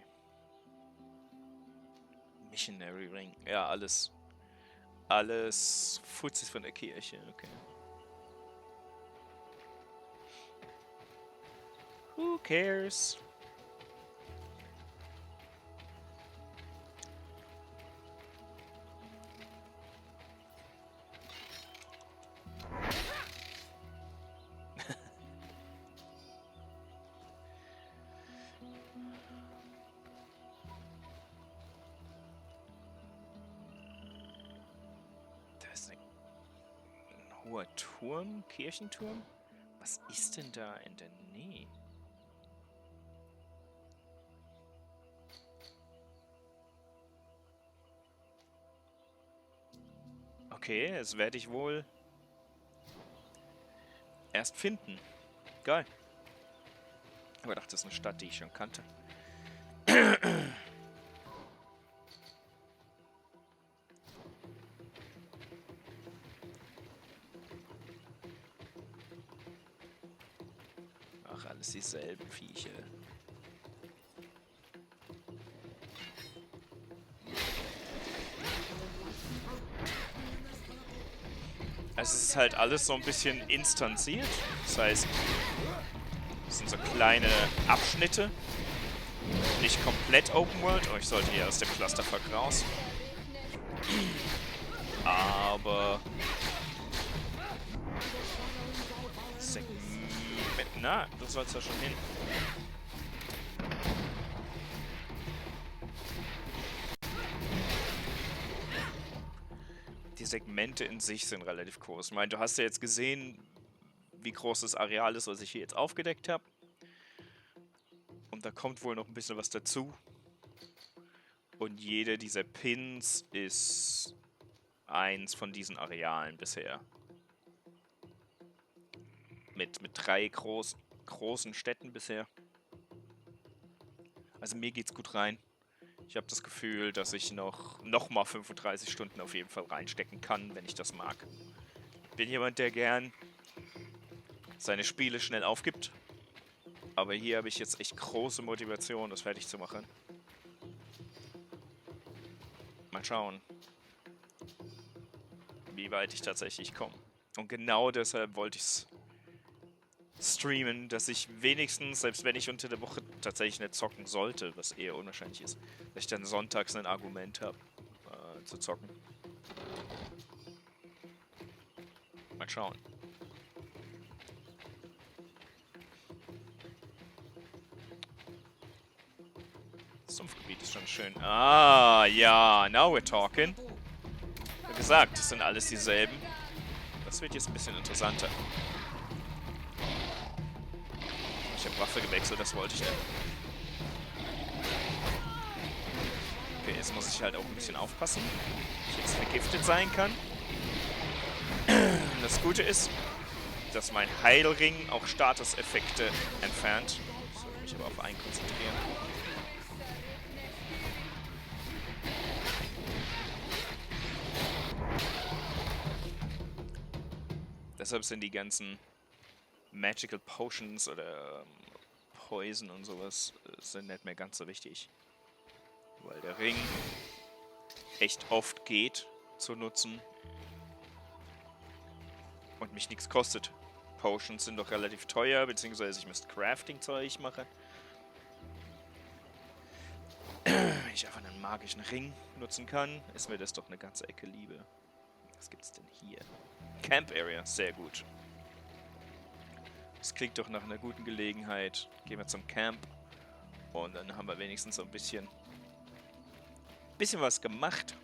Missionary Ring. Ja, alles Fuzis von der Kirche. Okay. Who cares? Da ist ein hoher Turm, Kirchenturm. Was ist denn da in der Nähe? Okay, das werde ich wohl erst finden. Geil. Aber ich dachte, das ist eine Stadt, die ich schon kannte. Ach, alles dieselben Viecher. Also es ist halt alles so ein bisschen instanziert. Das heißt, es sind so kleine Abschnitte. Nicht komplett Open World. Oh, ich sollte hier aus dem Clusterfuck raus. Aber... Na, du sollst ja schon hin. Die Segmente in sich sind relativ groß. Ich meine, du hast ja jetzt gesehen, wie groß das Areal ist, was ich hier jetzt aufgedeckt habe. Und da kommt wohl noch ein bisschen was dazu. Und jeder dieser Pins ist eins von diesen Arealen bisher. Mit 3 großen Städten bisher. Also mir geht's gut rein. Ich habe das Gefühl, dass ich noch mal 35 Stunden auf jeden Fall reinstecken kann, wenn ich das mag. Bin jemand, der gern seine Spiele schnell aufgibt. Aber hier habe ich jetzt echt große Motivation, das fertig zu machen. Mal schauen, wie weit ich tatsächlich komme. Und genau deshalb wollte ich es streamen, dass ich wenigstens, selbst wenn ich unter der Woche tatsächlich nicht zocken sollte, was eher unwahrscheinlich ist, dass ich dann sonntags ein Argument habe, zu zocken. Mal schauen. Das Sumpfgebiet ist schon schön. Ah, ja, now we're talking. Wie gesagt, das sind alles dieselben. Das wird jetzt ein bisschen interessanter. Ich habe Waffe gewechselt, das wollte ich nicht. Okay, jetzt muss ich halt auch ein bisschen aufpassen, dass ich jetzt vergiftet sein kann. Das Gute ist, dass mein Heilring auch Statuseffekte entfernt. Ich soll mich aber auf einen konzentrieren. Deshalb sind die ganzen Magical Potions oder Poison und sowas sind nicht mehr ganz so wichtig. Weil der Ring echt oft geht zu nutzen und mich nichts kostet. Potions sind doch relativ teuer, beziehungsweise ich müsste Crafting-Zeug machen. Wenn ich einfach einen magischen Ring nutzen kann, ist mir das doch eine ganze Ecke Liebe. Was gibt's denn hier? Camp Area, sehr gut. Das klingt doch nach einer guten Gelegenheit. Gehen wir zum Camp und dann haben wir wenigstens so ein bisschen was gemacht.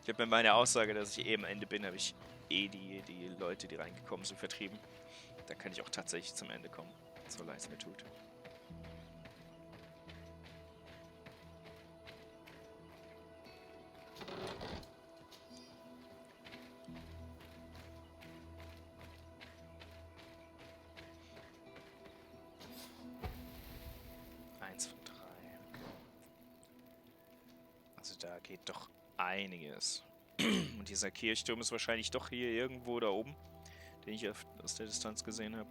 Ich habe mit meiner Aussage, dass ich am Ende bin, habe ich die Leute, die reingekommen sind, vertrieben. Dann kann ich auch tatsächlich zum Ende kommen, so leid es mir tut. Da geht doch einiges. Und dieser Kirchturm ist wahrscheinlich doch hier irgendwo da oben, den ich aus der Distanz gesehen habe.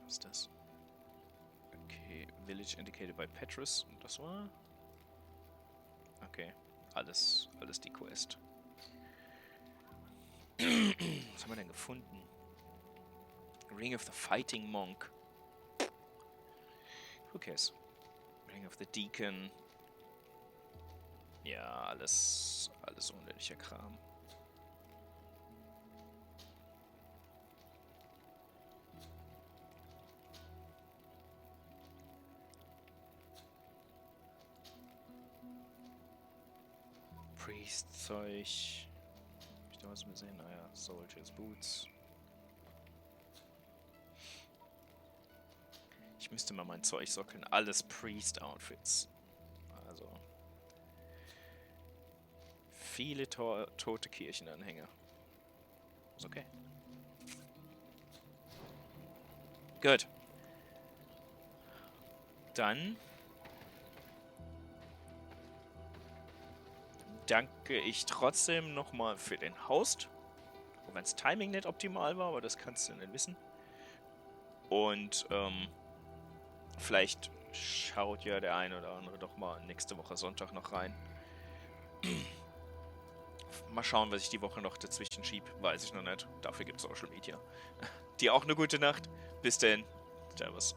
Was ist das? Okay, Village indicated by Petrus. Und das war... Okay, alles die Quest. Was haben wir denn gefunden? Ring of the Fighting Monk. Who cares? Ring of the Deacon. Ja, alles unnötiger Kram. Priest-Zeug. Hab ich da was gesehen? Naja, Soldiers Boots. Ich müsste mal mein Zeug sockeln. Alles Priest-Outfits. Also... Viele tote Kirchenanhänger. Ist okay. Gut. Dann danke ich trotzdem nochmal für den Host. Auch wenn das Timing nicht optimal war, aber das kannst du nicht wissen. Und vielleicht schaut ja der eine oder andere doch mal nächste Woche Sonntag noch rein. Mal schauen, was ich die Woche noch dazwischen schiebe. Weiß ich noch nicht. Dafür gibt es Social Media. Dir auch eine gute Nacht. Bis denn. Servus.